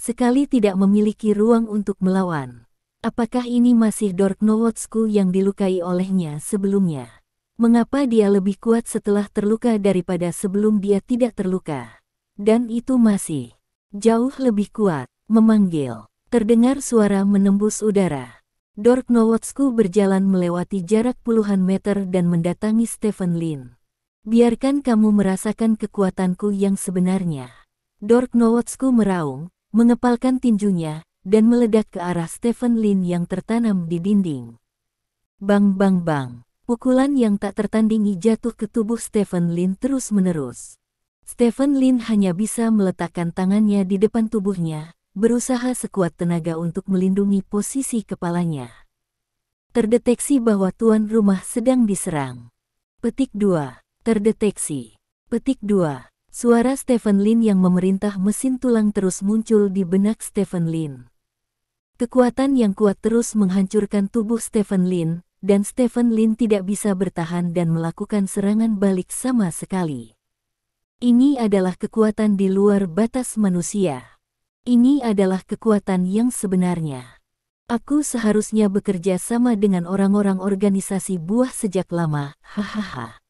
sekali tidak memiliki ruang untuk melawan. Apakah ini masih Dork Nowotsku yang dilukai olehnya sebelumnya? Mengapa dia lebih kuat setelah terluka daripada sebelum dia tidak terluka? Dan itu masih jauh lebih kuat. Memanggil. Terdengar suara menembus udara. Dork Nowotsku berjalan melewati jarak puluhan meter dan mendatangi Stephen Lin. Biarkan kamu merasakan kekuatanku yang sebenarnya. Dork Nowotsku meraung, mengepalkan tinjunya, dan meledak ke arah Stephen Lin yang tertanam di dinding. Bang bang bang. Pukulan yang tak tertandingi jatuh ke tubuh Stephen Lin terus-menerus. Stephen Lin hanya bisa meletakkan tangannya di depan tubuhnya, berusaha sekuat tenaga untuk melindungi posisi kepalanya. Terdeteksi bahwa tuan rumah sedang diserang. Petik 2. Terdeteksi. Petik 2. Suara Stephen Lin yang memerintah mesin tulang terus muncul di benak Stephen Lin. Kekuatan yang kuat terus menghancurkan tubuh Stephen Lin, dan Stephen Lin tidak bisa bertahan dan melakukan serangan balik sama sekali. Ini adalah kekuatan di luar batas manusia. Ini adalah kekuatan yang sebenarnya. Aku seharusnya bekerja sama dengan orang-orang organisasi buah sejak lama, hahaha.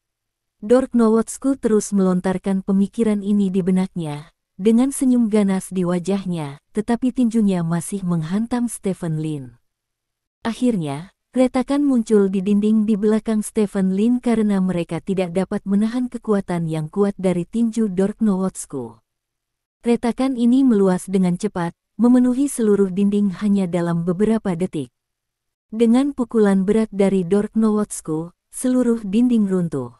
Dork Nowotsku terus melontarkan pemikiran ini di benaknya, dengan senyum ganas di wajahnya, tetapi tinjunya masih menghantam Stephen Lin. Akhirnya, retakan muncul di dinding di belakang Stephen Lin karena mereka tidak dapat menahan kekuatan yang kuat dari tinju Dork Nowotsku. Retakan ini meluas dengan cepat, memenuhi seluruh dinding hanya dalam beberapa detik. Dengan pukulan berat dari Dork Nowotsku, seluruh dinding runtuh.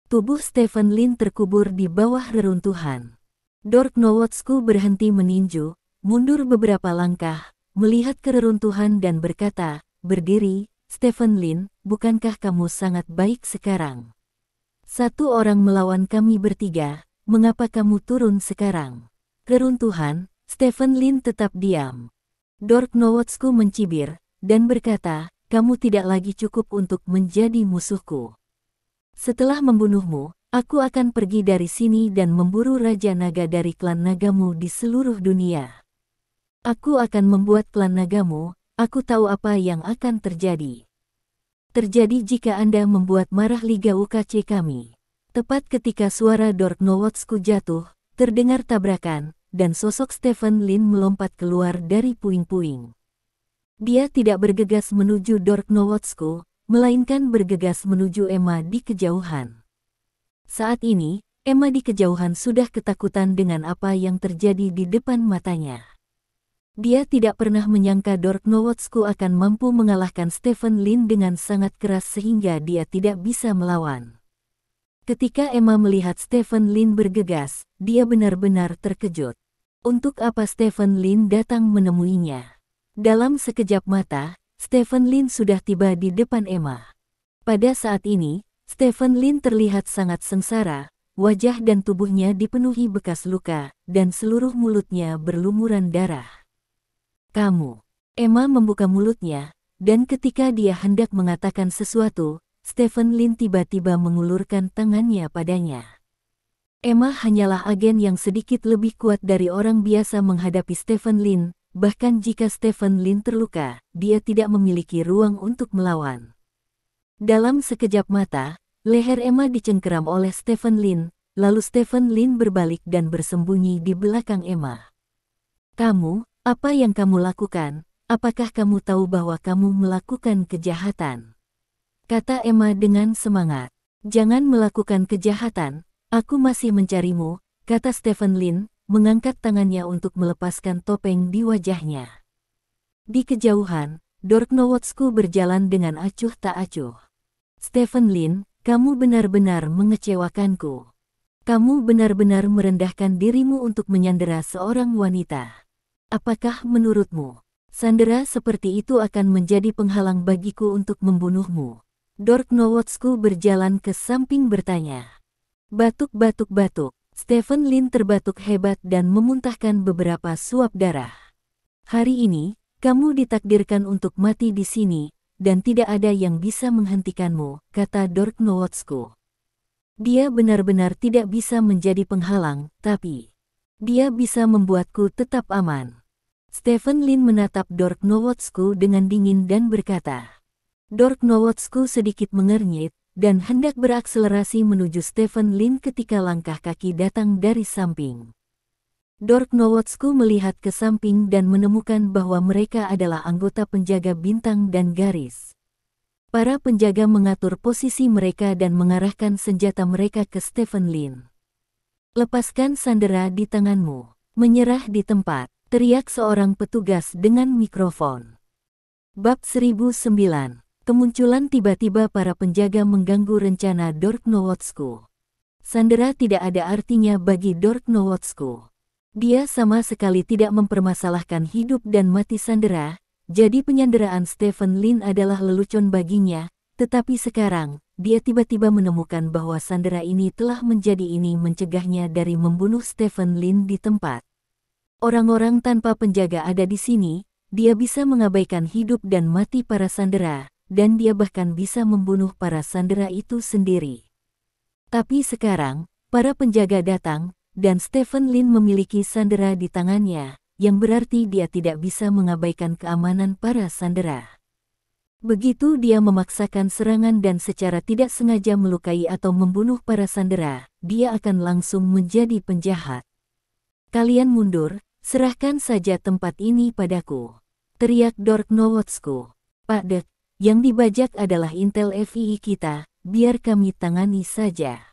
Tubuh Stephen Lin terkubur di bawah reruntuhan. Dork Nowotsku berhenti meninju, mundur beberapa langkah, melihat keruntuhan dan berkata, "Berdiri, Stephen Lin, bukankah kamu sangat baik sekarang? Satu orang melawan kami bertiga, mengapa kamu turun sekarang?" Keruntuhan, Stephen Lin tetap diam. Dork Nowotsku mencibir, dan berkata, "Kamu tidak lagi cukup untuk menjadi musuhku. Setelah membunuhmu, aku akan pergi dari sini dan memburu Raja Naga dari klan nagamu di seluruh dunia. Aku akan membuat klan nagamu, aku tahu apa yang akan terjadi. Terjadi jika Anda membuat marah Liga UKC kami." Tepat ketika suara Dork Nowotsku jatuh, terdengar tabrakan, dan sosok Stephen Lin melompat keluar dari puing-puing. Dia tidak bergegas menuju Dork Nowotsku, melainkan bergegas menuju Emma di kejauhan. Saat ini, Emma di kejauhan sudah ketakutan dengan apa yang terjadi di depan matanya. Dia tidak pernah menyangka Dork Nowotsku akan mampu mengalahkan Stephen Lin dengan sangat keras sehingga dia tidak bisa melawan. Ketika Emma melihat Stephen Lin bergegas, dia benar-benar terkejut. Untuk apa Stephen Lin datang menemuinya? Dalam sekejap mata, Stephen Lin sudah tiba di depan Emma. Pada saat ini, Stephen Lin terlihat sangat sengsara, wajah dan tubuhnya dipenuhi bekas luka, dan seluruh mulutnya berlumuran darah. "Kamu." Emma membuka mulutnya, dan ketika dia hendak mengatakan sesuatu, Stephen Lin tiba-tiba mengulurkan tangannya padanya. Emma hanyalah agen yang sedikit lebih kuat dari orang biasa menghadapi Stephen Lin. Bahkan jika Stephen Lin terluka, dia tidak memiliki ruang untuk melawan. Dalam sekejap mata, leher Emma dicengkeram oleh Stephen Lin, lalu Stephen Lin berbalik dan bersembunyi di belakang Emma. "Kamu, apa yang kamu lakukan? Apakah kamu tahu bahwa kamu melakukan kejahatan?" kata Emma dengan semangat. "Jangan melakukan kejahatan, aku masih mencarimu," kata Stephen Lin, mengangkat tangannya untuk melepaskan topeng di wajahnya. Di kejauhan, Dork Nowotsku berjalan dengan acuh tak acuh. "Stephen Lin, kamu benar-benar mengecewakanku. Kamu benar-benar merendahkan dirimu untuk menyandera seorang wanita. Apakah menurutmu, sandera seperti itu akan menjadi penghalang bagiku untuk membunuhmu?" Dork Nowotsku berjalan ke samping bertanya. Batuk-batuk-batuk. Stephen Lin terbatuk hebat dan memuntahkan beberapa suap darah. "Hari ini, kamu ditakdirkan untuk mati di sini, dan tidak ada yang bisa menghentikanmu," kata Dork Nowotsku. "Dia benar-benar tidak bisa menjadi penghalang, tapi dia bisa membuatku tetap aman." Stephen Lin menatap Dork Nowotsku dengan dingin dan berkata. Dork Nowotsku sedikit mengernyit, dan hendak berakselerasi menuju Stephen Lin ketika langkah kaki datang dari samping. Dork Nowotsku melihat ke samping dan menemukan bahwa mereka adalah anggota penjaga bintang dan garis. Para penjaga mengatur posisi mereka dan mengarahkan senjata mereka ke Stephen Lin. "Lepaskan sandera di tanganmu. Menyerah di tempat," teriak seorang petugas dengan mikrofon. Bab 1009. Kemunculan tiba-tiba para penjaga mengganggu rencana Dork Nowotsku. Sandera tidak ada artinya bagi Dork Nowotsku. Dia sama sekali tidak mempermasalahkan hidup dan mati sandera, jadi penyanderaan Stephen Lin adalah lelucon baginya, tetapi sekarang, dia tiba-tiba menemukan bahwa sandera ini telah mencegahnya dari membunuh Stephen Lin di tempat. Orang-orang tanpa penjaga ada di sini, dia bisa mengabaikan hidup dan mati para sandera, dan dia bahkan bisa membunuh para sandera itu sendiri. Tapi sekarang, para penjaga datang, dan Stephen Lin memiliki sandera di tangannya, yang berarti dia tidak bisa mengabaikan keamanan para sandera. Begitu dia memaksakan serangan dan secara tidak sengaja melukai atau membunuh para sandera, dia akan langsung menjadi penjahat. "Kalian mundur, serahkan saja tempat ini padaku," teriak Dork Nowotsku. "Pak Dek, yang dibajak adalah intel FII kita, biar kami tangani saja,"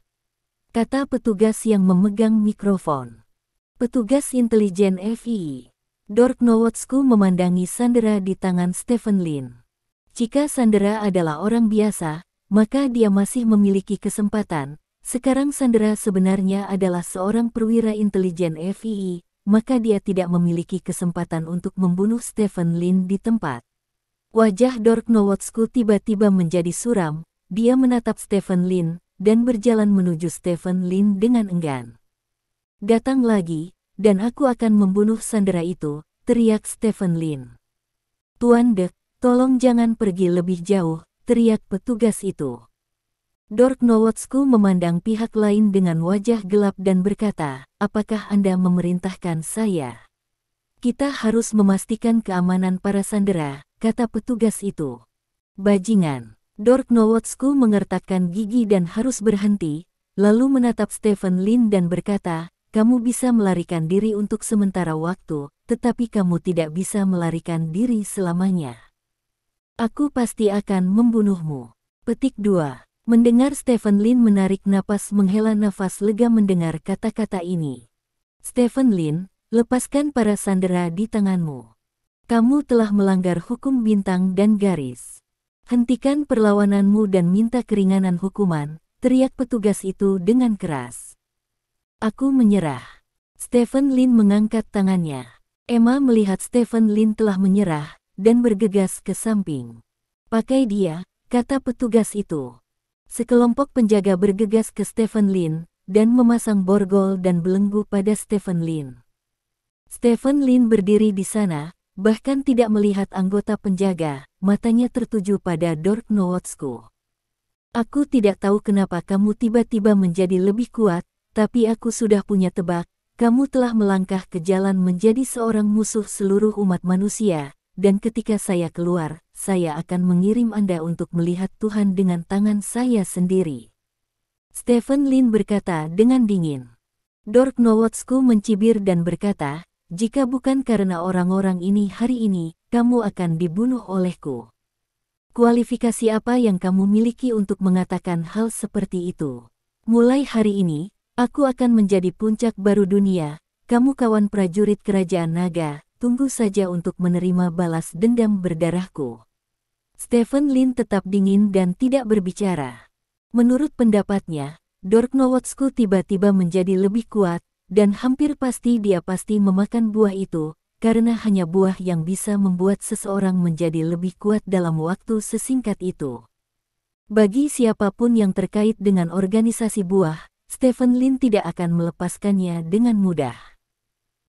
kata petugas yang memegang mikrofon. "Petugas intelijen FII." Dork Nowotsku memandangi sandera di tangan Stephen Lin. Jika sandera adalah orang biasa, maka dia masih memiliki kesempatan. Sekarang Sandra sebenarnya adalah seorang perwira intelijen FBI, maka dia tidak memiliki kesempatan untuk membunuh Stephen Lin di tempat. Wajah Dork Nowotsku tiba-tiba menjadi suram, dia menatap Stephen Lin, dan berjalan menuju Stephen Lin dengan enggan. "Datang lagi, dan aku akan membunuh Sandra itu," teriak Stephen Lin. "Tuan Dek, tolong jangan pergi lebih jauh," teriak petugas itu. Dork Nowotsku memandang pihak lain dengan wajah gelap dan berkata, "Apakah Anda memerintahkan saya?" "Kita harus memastikan keamanan para sandera," kata petugas itu. "Bajingan." Dork Nowotsku mengertakkan gigi dan harus berhenti, lalu menatap Stephen Lin dan berkata, "Kamu bisa melarikan diri untuk sementara waktu, tetapi kamu tidak bisa melarikan diri selamanya. Aku pasti akan membunuhmu." Petik 2. Mendengar Stephen Lin menarik napas menghela nafas lega mendengar kata-kata ini. "Stephen Lin, lepaskan para sandera di tanganmu. Kamu telah melanggar hukum bintang dan garis. Hentikan perlawananmu dan minta keringanan hukuman," teriak petugas itu dengan keras. "Aku menyerah." Stephen Lin mengangkat tangannya. Emma melihat Stephen Lin telah menyerah, dan bergegas ke samping. "Pakai dia," kata petugas itu. Sekelompok penjaga bergegas ke Stephen Lin, dan memasang borgol dan belenggu pada Stephen Lin. Stephen Lin berdiri di sana, bahkan tidak melihat anggota penjaga, matanya tertuju pada Dork Nowotsku. "Aku tidak tahu kenapa kamu tiba-tiba menjadi lebih kuat, tapi aku sudah punya tebak, kamu telah melangkah ke jalan menjadi seorang musuh seluruh umat manusia. Dan ketika saya keluar, saya akan mengirim Anda untuk melihat Tuhan dengan tangan saya sendiri." Stephen Lin berkata dengan dingin. Dork Nowotsku mencibir dan berkata, "Jika bukan karena orang-orang ini hari ini, kamu akan dibunuh olehku. Kualifikasi apa yang kamu miliki untuk mengatakan hal seperti itu? Mulai hari ini, aku akan menjadi puncak baru dunia. Kamu kawan prajurit kerajaan naga, tunggu saja untuk menerima balas dendam berdarahku." Stephen Lin tetap dingin dan tidak berbicara. Menurut pendapatnya, Dork Nowotsku tiba-tiba menjadi lebih kuat, dan hampir pasti dia pasti memakan buah itu, karena hanya buah yang bisa membuat seseorang menjadi lebih kuat dalam waktu sesingkat itu. Bagi siapapun yang terkait dengan organisasi buah, Stephen Lin tidak akan melepaskannya dengan mudah.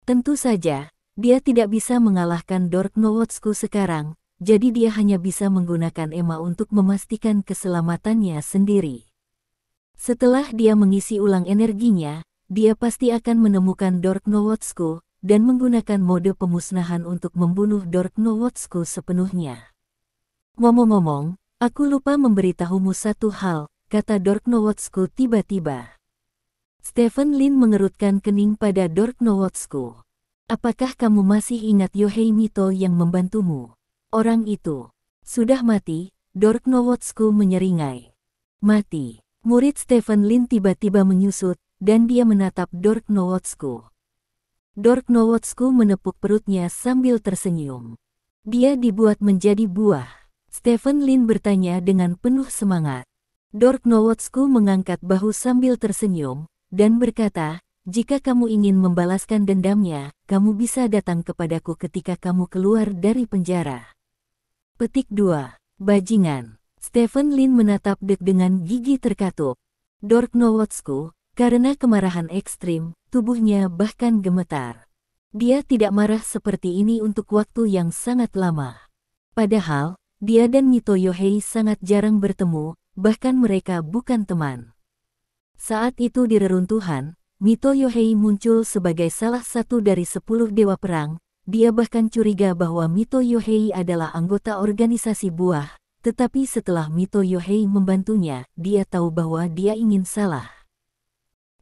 Tentu saja, dia tidak bisa mengalahkan Dork Nowotsku sekarang, jadi dia hanya bisa menggunakan Emma untuk memastikan keselamatannya sendiri. Setelah dia mengisi ulang energinya, dia pasti akan menemukan Dork Nowotsku, dan menggunakan mode pemusnahan untuk membunuh Dork Nowotsku sepenuhnya. "Ngomong-ngomong, aku lupa memberitahumu satu hal," kata Dork Nowotsku tiba-tiba. Stephen Lin mengerutkan kening pada Dork Nowotsku. "Apakah kamu masih ingat Yohei Mito yang membantumu? Orang itu sudah mati." Dork Nowotsku menyeringai. "Mati?" Murid Stephen Lin tiba-tiba menyusut, dan dia menatap Dork Nowotsku. Dork Nowotsku menepuk perutnya sambil tersenyum. "Dia dibuat menjadi buah?" Stephen Lin bertanya dengan penuh semangat. Dork Nowotsku mengangkat bahu sambil tersenyum, dan berkata, "Jika kamu ingin membalaskan dendamnya, kamu bisa datang kepadaku ketika kamu keluar dari penjara." Petik 2. Bajingan. Stephen Lin menatap Dek dengan gigi terkatup. Dork Nowotsku, karena kemarahan ekstrim, tubuhnya bahkan gemetar. Dia tidak marah seperti ini untuk waktu yang sangat lama. Padahal, dia dan Mito Yohei sangat jarang bertemu, bahkan mereka bukan teman. Saat itu di reruntuhan, Mito Yohei muncul sebagai salah satu dari 10 dewa perang. Dia bahkan curiga bahwa Mito Yohei adalah anggota organisasi buah, tetapi setelah Mito Yohei membantunya, dia tahu bahwa dia ingin salah.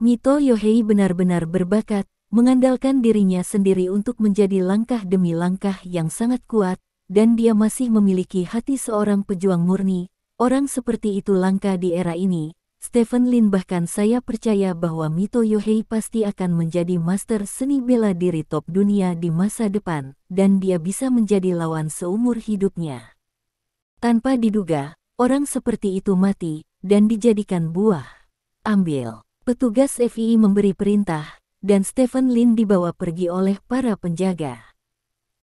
Mito Yohei benar-benar berbakat, mengandalkan dirinya sendiri untuk menjadi langkah demi langkah yang sangat kuat, dan dia masih memiliki hati seorang pejuang murni. Orang seperti itu langka di era ini. Stephen Lin bahkan saya percaya bahwa Mito Yohei pasti akan menjadi master seni bela diri top dunia di masa depan, dan dia bisa menjadi lawan seumur hidupnya. Tanpa diduga, orang seperti itu mati dan dijadikan buah. Ambil. Petugas FII memberi perintah, dan Stephen Lin dibawa pergi oleh para penjaga.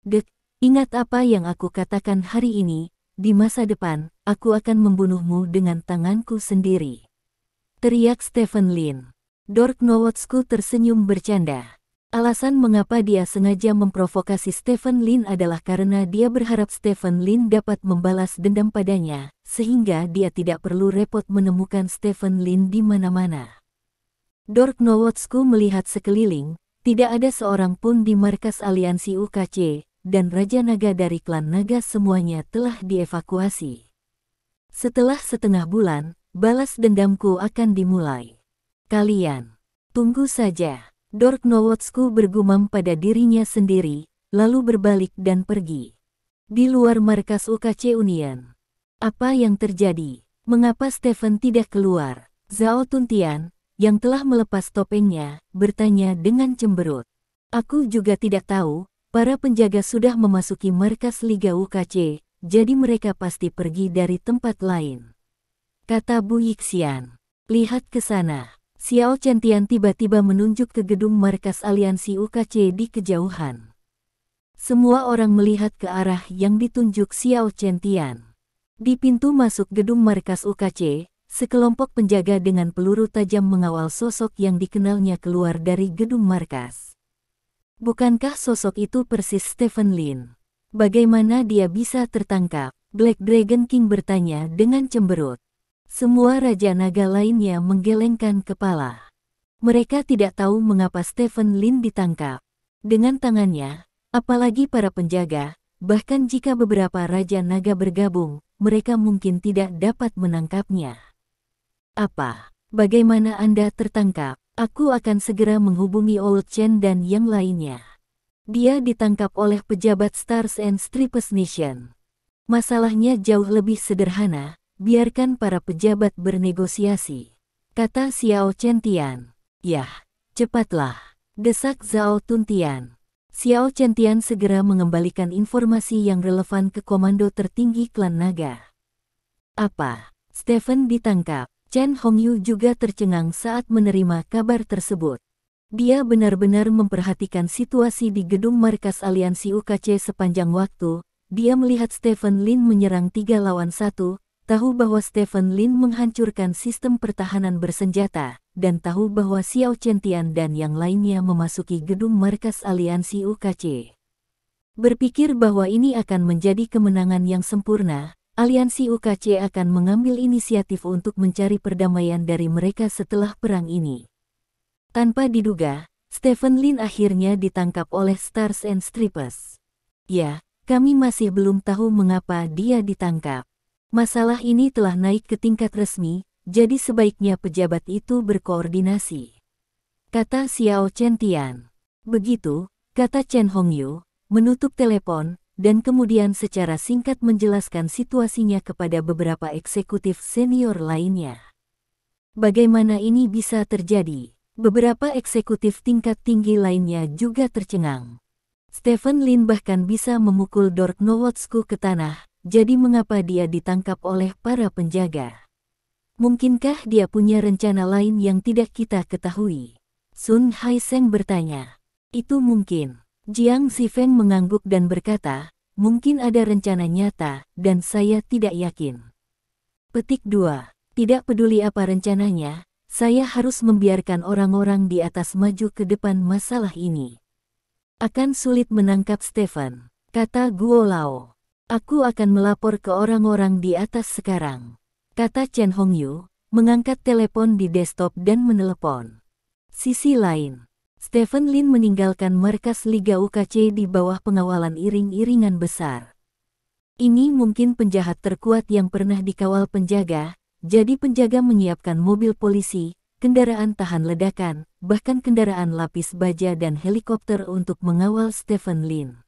Dek, ingat apa yang aku katakan hari ini, di masa depan, aku akan membunuhmu dengan tanganku sendiri. Teriak Stephen Lin. Dork Nowotsku tersenyum bercanda. Alasan mengapa dia sengaja memprovokasi Stephen Lin adalah karena dia berharap Stephen Lin dapat membalas dendam padanya, sehingga dia tidak perlu repot menemukan Stephen Lin di mana-mana. Dork Nowotsku melihat sekeliling, tidak ada seorang pun di markas aliansi UKC, dan Raja Naga dari klan Naga semuanya telah dievakuasi. Setelah setengah bulan, balas dendamku akan dimulai. Kalian, tunggu saja. Dork Nowotsku bergumam pada dirinya sendiri, lalu berbalik dan pergi. Di luar markas UKC Union. Apa yang terjadi? Mengapa Stephen tidak keluar? Zhao Tuntian, yang telah melepas topengnya, bertanya dengan cemberut. Aku juga tidak tahu, para penjaga sudah memasuki markas Liga UKC, jadi mereka pasti pergi dari tempat lain. Kata Bu Yixian. Lihat ke sana. Xiao Chentian tiba-tiba menunjuk ke gedung markas aliansi UKC di kejauhan. Semua orang melihat ke arah yang ditunjuk Xiao Chentian. Di pintu masuk gedung markas UKC, sekelompok penjaga dengan peluru tajam mengawal sosok yang dikenalnya keluar dari gedung markas. Bukankah sosok itu persis Stephen Lin? Bagaimana dia bisa tertangkap? Black Dragon King bertanya dengan cemberut. Semua Raja Naga lainnya menggelengkan kepala. Mereka tidak tahu mengapa Stephen Lin ditangkap. Dengan tangannya, apalagi para penjaga, bahkan jika beberapa Raja Naga bergabung, mereka mungkin tidak dapat menangkapnya. Apa? Bagaimana Anda tertangkap? Aku akan segera menghubungi Old Chen dan yang lainnya. Dia ditangkap oleh pejabat Stars and Stripes Nation. Masalahnya jauh lebih sederhana, biarkan para pejabat bernegosiasi. Kata Xiao Chentian. Yah, cepatlah, desak Zhao Tuntian. Xiao Chentian segera mengembalikan informasi yang relevan ke komando tertinggi klan Naga. Apa? Stephen ditangkap. Chen Hongyu juga tercengang saat menerima kabar tersebut. Dia benar-benar memperhatikan situasi di gedung markas aliansi UKC sepanjang waktu. Dia melihat Stephen Lin menyerang 3 lawan 1, tahu bahwa Stephen Lin menghancurkan sistem pertahanan bersenjata, dan tahu bahwa Xiao Chentian dan yang lainnya memasuki gedung markas aliansi UKC. Berpikir bahwa ini akan menjadi kemenangan yang sempurna, aliansi UKC akan mengambil inisiatif untuk mencari perdamaian dari mereka setelah perang ini. Tanpa diduga, Stephen Lin akhirnya ditangkap oleh Stars and Stripes. Ya, kami masih belum tahu mengapa dia ditangkap. Masalah ini telah naik ke tingkat resmi, jadi sebaiknya pejabat itu berkoordinasi. Kata Xiao Chentian. Begitu, kata Chen Hongyu, menutup telepon, dan kemudian secara singkat menjelaskan situasinya kepada beberapa eksekutif senior lainnya. Bagaimana ini bisa terjadi? Beberapa eksekutif tingkat tinggi lainnya juga tercengang. Stephen Lin bahkan bisa memukul Dork Nowotsku ke tanah, jadi mengapa dia ditangkap oleh para penjaga? Mungkinkah dia punya rencana lain yang tidak kita ketahui? Sun Haiseng bertanya. Itu mungkin. Jiang Zifeng mengangguk dan berkata, mungkin ada rencana nyata, dan saya tidak yakin. Petik 2. Tidak peduli apa rencananya, saya harus membiarkan orang-orang di atas maju ke depan masalah ini. Akan sulit menangkap Stephen, kata Guo Lao. Aku akan melapor ke orang-orang di atas sekarang. Kata Chen Hongyu, mengangkat telepon di desktop dan menelepon. Sisi lain. Stephen Lin meninggalkan markas Liga UKC di bawah pengawalan iring-iringan besar. Ini mungkin penjahat terkuat yang pernah dikawal penjaga, jadi penjaga menyiapkan mobil polisi, kendaraan tahan ledakan, bahkan kendaraan lapis baja dan helikopter untuk mengawal Stephen Lin.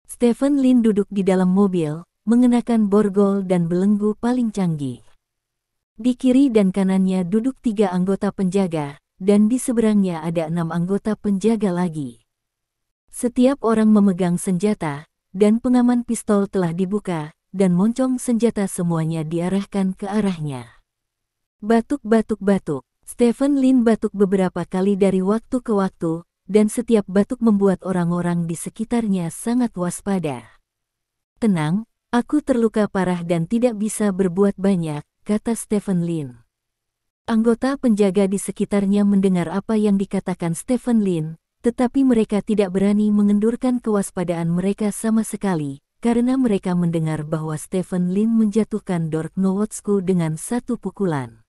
Stephen Lin duduk di dalam mobil, mengenakan borgol dan belenggu paling canggih. Di kiri dan kanannya duduk 3 anggota penjaga, dan di seberangnya ada 6 anggota penjaga lagi. Setiap orang memegang senjata, dan pengaman pistol telah dibuka, dan moncong senjata semuanya diarahkan ke arahnya. Batuk-batuk-batuk. Stephen Lin batuk beberapa kali dari waktu ke waktu, dan setiap batuk membuat orang-orang di sekitarnya sangat waspada. "Tenang, aku terluka parah dan tidak bisa berbuat banyak," kata Stephen Lin. Anggota penjaga di sekitarnya mendengar apa yang dikatakan Stephen Lin, tetapi mereka tidak berani mengendurkan kewaspadaan mereka sama sekali, karena mereka mendengar bahwa Stephen Lin menjatuhkan Dork Nowotsku dengan satu pukulan.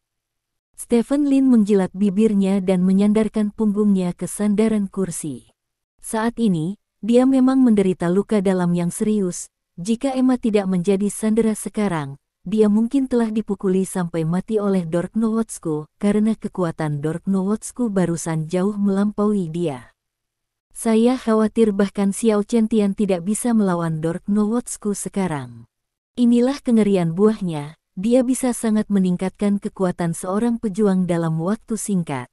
Stephen Lin menjilat bibirnya dan menyandarkan punggungnya ke sandaran kursi. Saat ini, dia memang menderita luka dalam yang serius. Jika Emma tidak menjadi sandera sekarang, dia mungkin telah dipukuli sampai mati oleh Dork Nowotsku, karena kekuatan Dork Nowotsku barusan jauh melampaui dia. Saya khawatir bahkan Xiao Chen-Tian tidak bisa melawan Dork Nowotsku sekarang. Inilah kengerian buahnya. Dia bisa sangat meningkatkan kekuatan seorang pejuang dalam waktu singkat.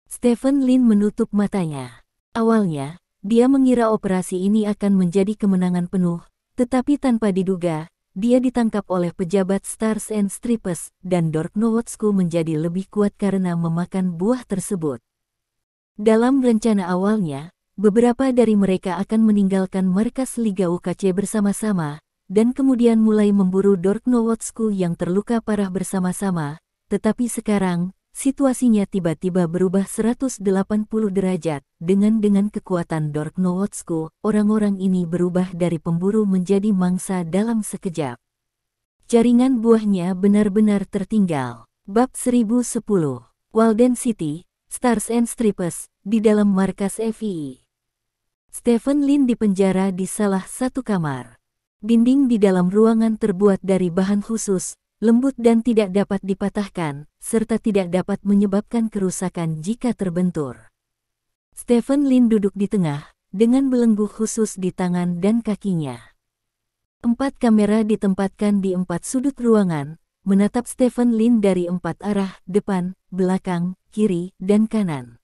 Stephen Lin menutup matanya. Awalnya, dia mengira operasi ini akan menjadi kemenangan penuh, tetapi tanpa diduga, dia ditangkap oleh pejabat Stars and Stripes, dan Dork Nowotsku menjadi lebih kuat karena memakan buah tersebut. Dalam rencana awalnya, beberapa dari mereka akan meninggalkan markas Liga UKC bersama-sama, dan kemudian mulai memburu Dork Nowotsku yang terluka parah bersama-sama, tetapi sekarang, situasinya tiba-tiba berubah 180 derajat. Dengan kekuatan Dork Nowotsku, orang-orang ini berubah dari pemburu menjadi mangsa dalam sekejap. Jaringan buahnya benar-benar tertinggal. Bab 1010, Walden City, Stars and Stripes, di dalam markas FII. Stephen Lin dipenjara di salah satu kamar. Dinding di dalam ruangan terbuat dari bahan khusus, lembut dan tidak dapat dipatahkan, serta tidak dapat menyebabkan kerusakan jika terbentur. Stephen Lin duduk di tengah, dengan belenggu khusus di tangan dan kakinya. 4 kamera ditempatkan di 4 sudut ruangan, menatap Stephen Lin dari 4 arah, depan, belakang, kiri, dan kanan.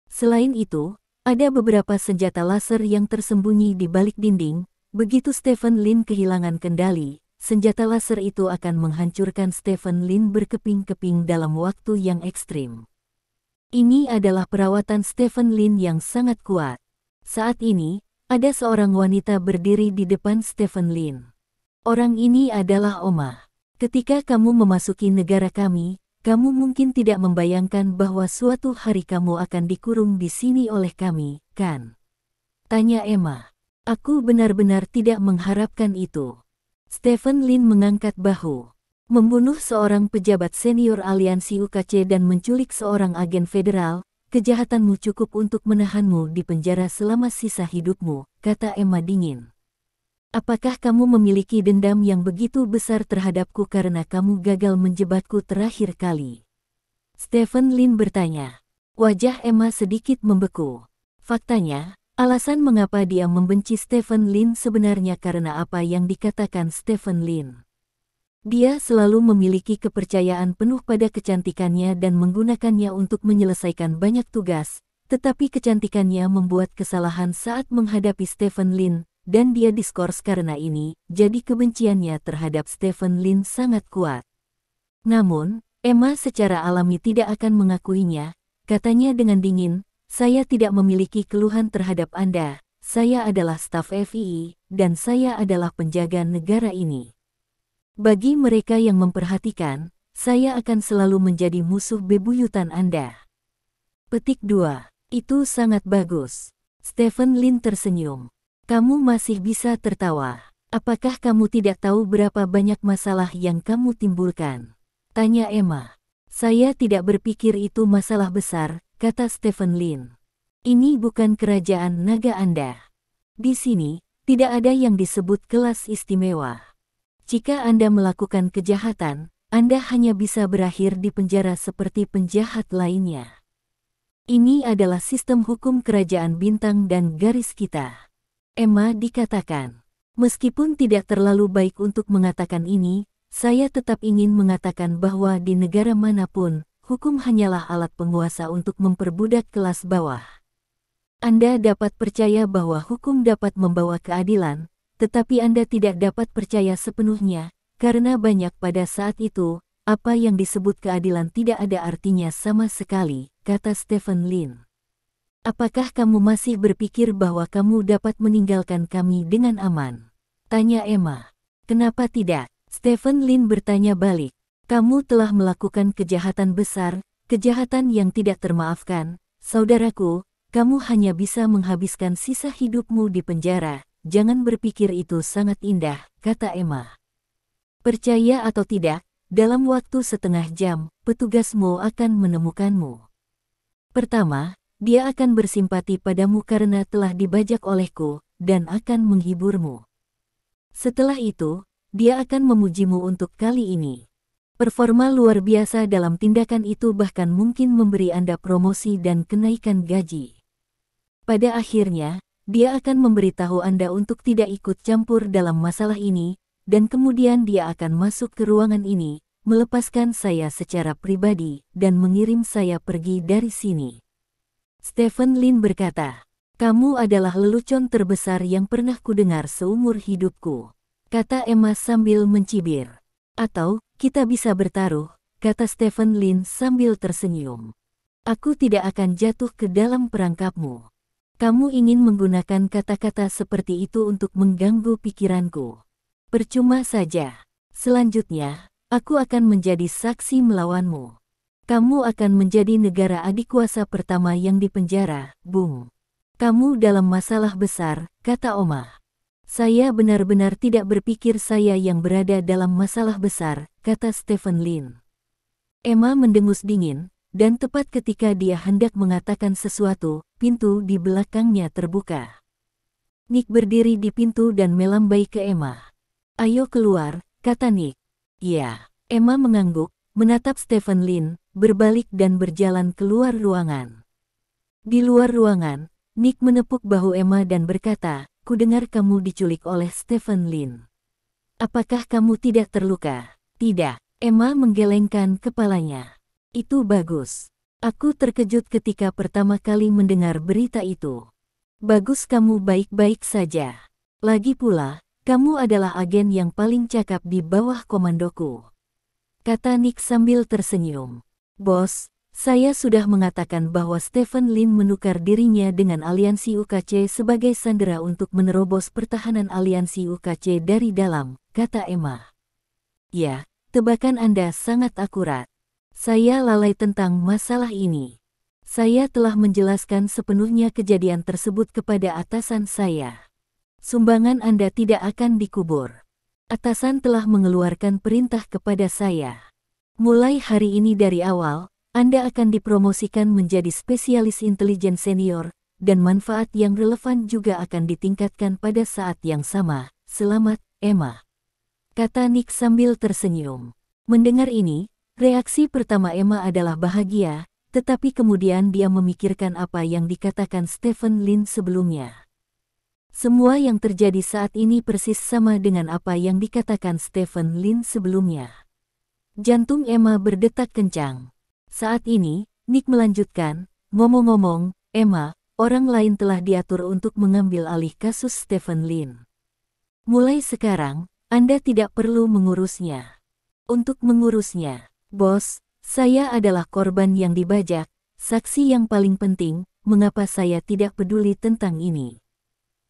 Selain itu, ada beberapa senjata laser yang tersembunyi di balik dinding. Begitu Stephen Lin kehilangan kendali, senjata laser itu akan menghancurkan Stephen Lin berkeping-keping dalam waktu yang ekstrim. Ini adalah perawatan Stephen Lin yang sangat kuat. Saat ini, ada seorang wanita berdiri di depan Stephen Lin. Orang ini adalah Oma. Ketika kamu memasuki negara kami, kamu mungkin tidak membayangkan bahwa suatu hari kamu akan dikurung di sini oleh kami, kan? Tanya Emma. Aku benar-benar tidak mengharapkan itu. Stephen Lin mengangkat bahu. Membunuh seorang pejabat senior aliansi UKC dan menculik seorang agen federal, kejahatanmu cukup untuk menahanmu di penjara selama sisa hidupmu, kata Emma dingin. Apakah kamu memiliki dendam yang begitu besar terhadapku karena kamu gagal menjebakku terakhir kali? Stephen Lin bertanya. Wajah Emma sedikit membeku. Faktanya, alasan mengapa dia membenci Stephen Lin sebenarnya karena apa yang dikatakan Stephen Lin. Dia selalu memiliki kepercayaan penuh pada kecantikannya dan menggunakannya untuk menyelesaikan banyak tugas, tetapi kecantikannya membuat kesalahan saat menghadapi Stephen Lin, dan dia diskors karena ini, jadi kebenciannya terhadap Stephen Lin sangat kuat. Namun, Emma secara alami tidak akan mengakuinya, katanya dengan dingin, saya tidak memiliki keluhan terhadap Anda, saya adalah staf FII, dan saya adalah penjaga negara ini. Bagi mereka yang memperhatikan, saya akan selalu menjadi musuh bebuyutan Anda. Petik 2. Itu sangat bagus. Stephen Lin tersenyum. Kamu masih bisa tertawa. Apakah kamu tidak tahu berapa banyak masalah yang kamu timbulkan? Tanya Emma. Saya tidak berpikir itu masalah besar, kata Stephen Lin. Ini bukan kerajaan naga Anda. Di sini, tidak ada yang disebut kelas istimewa. Jika Anda melakukan kejahatan, Anda hanya bisa berakhir di penjara seperti penjahat lainnya. Ini adalah sistem hukum kerajaan bintang dan garis kita. Emma dikatakan. Meskipun tidak terlalu baik untuk mengatakan ini, saya tetap ingin mengatakan bahwa di negara manapun, hukum hanyalah alat penguasa untuk memperbudak kelas bawah. Anda dapat percaya bahwa hukum dapat membawa keadilan, tetapi Anda tidak dapat percaya sepenuhnya, karena banyak pada saat itu, apa yang disebut keadilan tidak ada artinya sama sekali, kata Stephen Lin. Apakah kamu masih berpikir bahwa kamu dapat meninggalkan kami dengan aman? Tanya Emma. Kenapa tidak? Stephen Lin bertanya balik. Kamu telah melakukan kejahatan besar, kejahatan yang tidak termaafkan. Saudaraku, kamu hanya bisa menghabiskan sisa hidupmu di penjara. Jangan berpikir itu sangat indah, kata Emma. Percaya atau tidak, dalam waktu setengah jam, petugasmu akan menemukanmu. Pertama, dia akan bersimpati padamu karena telah dibajak olehku, dan akan menghiburmu. Setelah itu, dia akan memujimu untuk kali ini. Performa luar biasa dalam tindakan itu bahkan mungkin memberi Anda promosi dan kenaikan gaji. Pada akhirnya, dia akan memberitahu Anda untuk tidak ikut campur dalam masalah ini, dan kemudian dia akan masuk ke ruangan ini, melepaskan saya secara pribadi, dan mengirim saya pergi dari sini. Stephen Lin berkata, kamu adalah lelucon terbesar yang pernah kudengar seumur hidupku, kata Emma sambil mencibir. Atau, kita bisa bertaruh, kata Stephen Lin sambil tersenyum. Aku tidak akan jatuh ke dalam perangkapmu. Kamu ingin menggunakan kata-kata seperti itu untuk mengganggu pikiranku. Percuma saja. Selanjutnya, aku akan menjadi saksi melawanmu. Kamu akan menjadi negara adikuasa pertama yang dipenjara, Bung. Kamu dalam masalah besar, kata Oma. Saya benar-benar tidak berpikir saya yang berada dalam masalah besar, kata Stephen Lin. Emma mendengus dingin, dan tepat ketika dia hendak mengatakan sesuatu, pintu di belakangnya terbuka. Nick berdiri di pintu dan melambai ke Emma. Ayo keluar, kata Nick. Ya, Emma mengangguk, menatap Stephen Lin, berbalik dan berjalan keluar ruangan. Di luar ruangan, Nick menepuk bahu Emma dan berkata, kudengar kamu diculik oleh Stephen Lin. Apakah kamu tidak terluka? Tidak, Emma menggelengkan kepalanya. Itu bagus. Aku terkejut ketika pertama kali mendengar berita itu. Bagus kamu baik-baik saja. Lagi pula, kamu adalah agen yang paling cakap di bawah komandoku, kata Nick sambil tersenyum. Bos, saya sudah mengatakan bahwa Stephen Lin menukar dirinya dengan aliansi UKC sebagai sandera untuk menerobos pertahanan aliansi UKC dari dalam, kata Emma. Ya, tebakan Anda sangat akurat. Saya lalai tentang masalah ini. Saya telah menjelaskan sepenuhnya kejadian tersebut kepada atasan saya. Sumbangan Anda tidak akan dikubur. Atasan telah mengeluarkan perintah kepada saya. Mulai hari ini dari awal, Anda akan dipromosikan menjadi spesialis intelijen senior, dan manfaat yang relevan juga akan ditingkatkan pada saat yang sama. Selamat, Emma, kata Nick sambil tersenyum. Mendengar ini, reaksi pertama Emma adalah bahagia, tetapi kemudian dia memikirkan apa yang dikatakan Stephen Lin sebelumnya. Semua yang terjadi saat ini persis sama dengan apa yang dikatakan Stephen Lin sebelumnya. Jantung Emma berdetak kencang. Saat ini, Nick melanjutkan, ngomong-ngomong, Emma, orang lain telah diatur untuk mengambil alih kasus Stephen Lin. Mulai sekarang, Anda tidak perlu mengurusnya. Untuk mengurusnya, bos, saya adalah korban yang dibajak, saksi yang paling penting, mengapa saya tidak peduli tentang ini?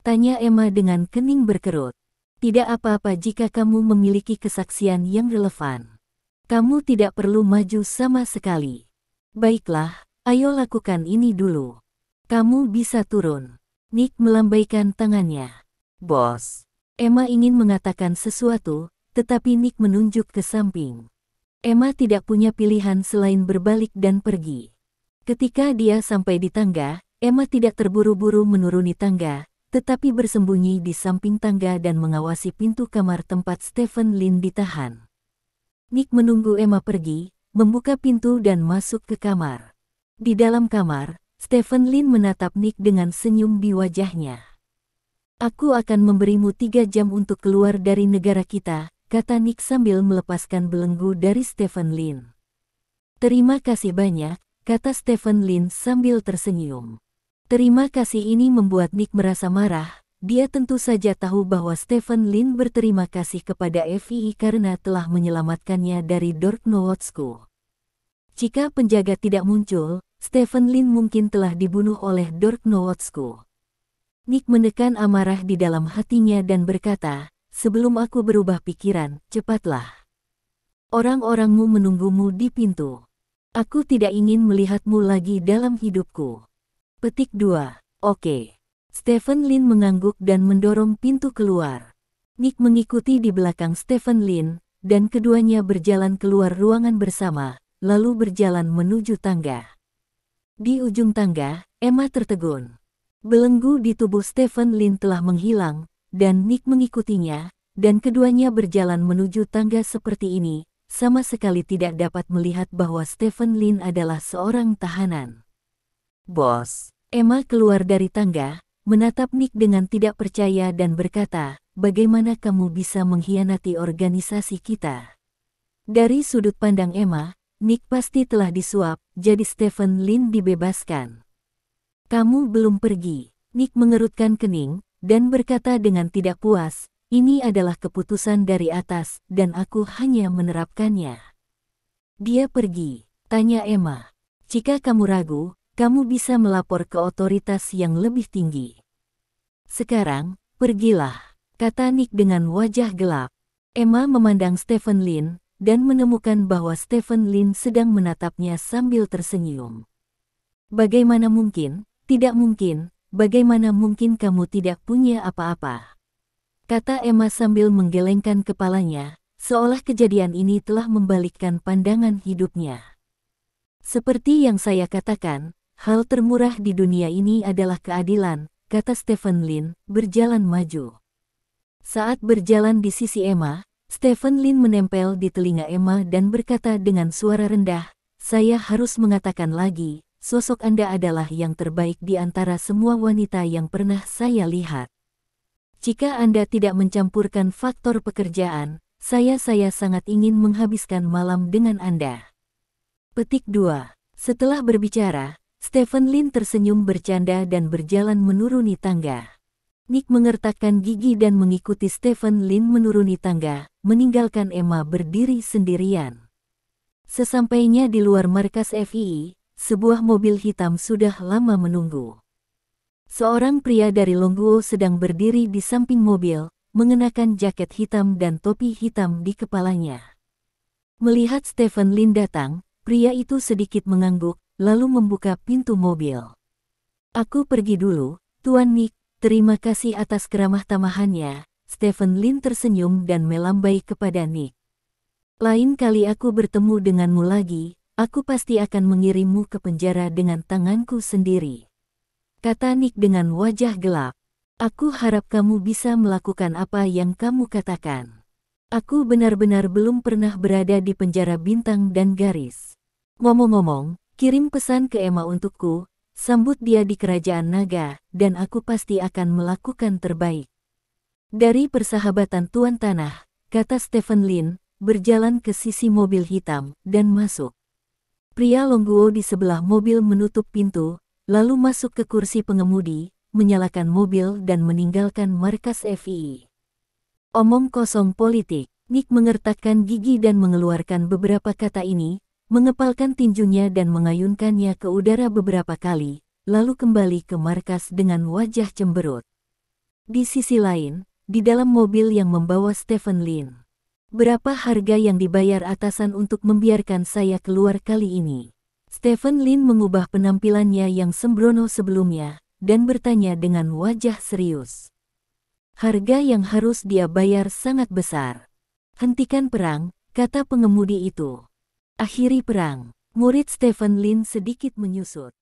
Tanya Emma dengan kening berkerut. Tidak apa-apa jika kamu memiliki kesaksian yang relevan. Kamu tidak perlu maju sama sekali. Baiklah, ayo lakukan ini dulu. Kamu bisa turun. Nick melambaikan tangannya. Bos. Emma ingin mengatakan sesuatu, tetapi Nick menunjuk ke samping. Emma tidak punya pilihan selain berbalik dan pergi. Ketika dia sampai di tangga, Emma tidak terburu-buru menuruni tangga, tetapi bersembunyi di samping tangga dan mengawasi pintu kamar tempat Stephen Lin ditahan. Nick menunggu Emma pergi, membuka pintu dan masuk ke kamar. Di dalam kamar, Stephen Lin menatap Nick dengan senyum di wajahnya. Aku akan memberimu 3 jam untuk keluar dari negara kita, kata Nick sambil melepaskan belenggu dari Stephen Lin. Terima kasih banyak, kata Stephen Lin sambil tersenyum. Terima kasih ini membuat Nick merasa marah, Dia tentu saja tahu bahwa Stephen Lin berterima kasih kepada FBI karena telah menyelamatkannya dari Dork Nowotsku. Jika penjaga tidak muncul, Stephen Lin mungkin telah dibunuh oleh Dork Nowotsku. Nick menekan amarah di dalam hatinya dan berkata, "Sebelum aku berubah pikiran, cepatlah. Orang-orangmu menunggumu di pintu. Aku tidak ingin melihatmu lagi dalam hidupku." Petik 2. Oke. Stephen Lin mengangguk dan mendorong pintu keluar. Nick mengikuti di belakang Stephen Lin, dan keduanya berjalan keluar ruangan bersama, lalu berjalan menuju tangga. Di ujung tangga, Emma tertegun. Belenggu di tubuh Stephen Lin telah menghilang, dan Nick mengikutinya, dan keduanya berjalan menuju tangga seperti ini, sama sekali tidak dapat melihat bahwa Stephen Lin adalah seorang tahanan. "Bos." Emma keluar dari tangga, menatap Nick dengan tidak percaya dan berkata, "Bagaimana kamu bisa mengkhianati organisasi kita?" Dari sudut pandang Emma, Nick pasti telah disuap, jadi Stephen Lin dibebaskan. "Kamu belum pergi." Nick mengerutkan kening, dan berkata dengan tidak puas, "Ini adalah keputusan dari atas, dan aku hanya menerapkannya." "Dia pergi?" tanya Emma. "Jika kamu ragu, kamu bisa melapor ke otoritas yang lebih tinggi. Sekarang, pergilah," kata Nick dengan wajah gelap. Emma memandang Stephen Lin, dan menemukan bahwa Stephen Lin sedang menatapnya sambil tersenyum. "Bagaimana mungkin? Tidak mungkin. Bagaimana mungkin kamu tidak punya apa-apa?" kata Emma sambil menggelengkan kepalanya, seolah kejadian ini telah membalikkan pandangan hidupnya. "Seperti yang saya katakan, hal termurah di dunia ini adalah keadilan," kata Stephen Lin, berjalan maju. Saat berjalan di sisi Emma, Stephen Lin menempel di telinga Emma dan berkata dengan suara rendah, "Saya harus mengatakan lagi, sosok Anda adalah yang terbaik di antara semua wanita yang pernah saya lihat. Jika Anda tidak mencampurkan faktor pekerjaan, saya sangat ingin menghabiskan malam dengan Anda." Petik 2. Setelah berbicara, Stephen Lin tersenyum bercanda dan berjalan menuruni tangga. Nick mengertakkan gigi dan mengikuti Stephen Lin menuruni tangga, meninggalkan Emma berdiri sendirian. Sesampainya di luar markas FBI, sebuah mobil hitam sudah lama menunggu. Seorang pria dari Longguo sedang berdiri di samping mobil, mengenakan jaket hitam dan topi hitam di kepalanya. Melihat Stephen Lin datang, pria itu sedikit mengangguk, lalu membuka pintu mobil. "Aku pergi dulu, Tuan Nick, terima kasih atas keramah tamahannya." Stephen Lin tersenyum dan melambai kepada Nick. "Lain kali aku bertemu denganmu lagi, aku pasti akan mengirimmu ke penjara dengan tanganku sendiri," kata Nick dengan wajah gelap. "Aku harap kamu bisa melakukan apa yang kamu katakan. Aku benar-benar belum pernah berada di penjara bintang dan garis. Ngomong-ngomong, kirim pesan ke Emma untukku, sambut dia di kerajaan naga, dan aku pasti akan melakukan terbaik." "Dari persahabatan Tuan Tanah," kata Stephen Lin, berjalan ke sisi mobil hitam, dan masuk. Pria Longguo di sebelah mobil menutup pintu, lalu masuk ke kursi pengemudi, menyalakan mobil dan meninggalkan markas FBI. "Omong kosong politik." Nick mengertakkan gigi dan mengeluarkan beberapa kata ini, mengepalkan tinjunya dan mengayunkannya ke udara beberapa kali, lalu kembali ke markas dengan wajah cemberut. Di sisi lain, di dalam mobil yang membawa Stephen Lin. "Berapa harga yang dibayar atasan untuk membiarkan saya keluar kali ini?" Stephen Lin mengubah penampilannya yang sembrono sebelumnya, dan bertanya dengan wajah serius. "Harga yang harus dia bayar sangat besar. Hentikan perang," kata pengemudi itu. "Akhiri perang." Murid Stephen Lin sedikit menyusut.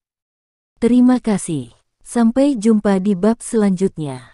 Terima kasih. Sampai jumpa di bab selanjutnya.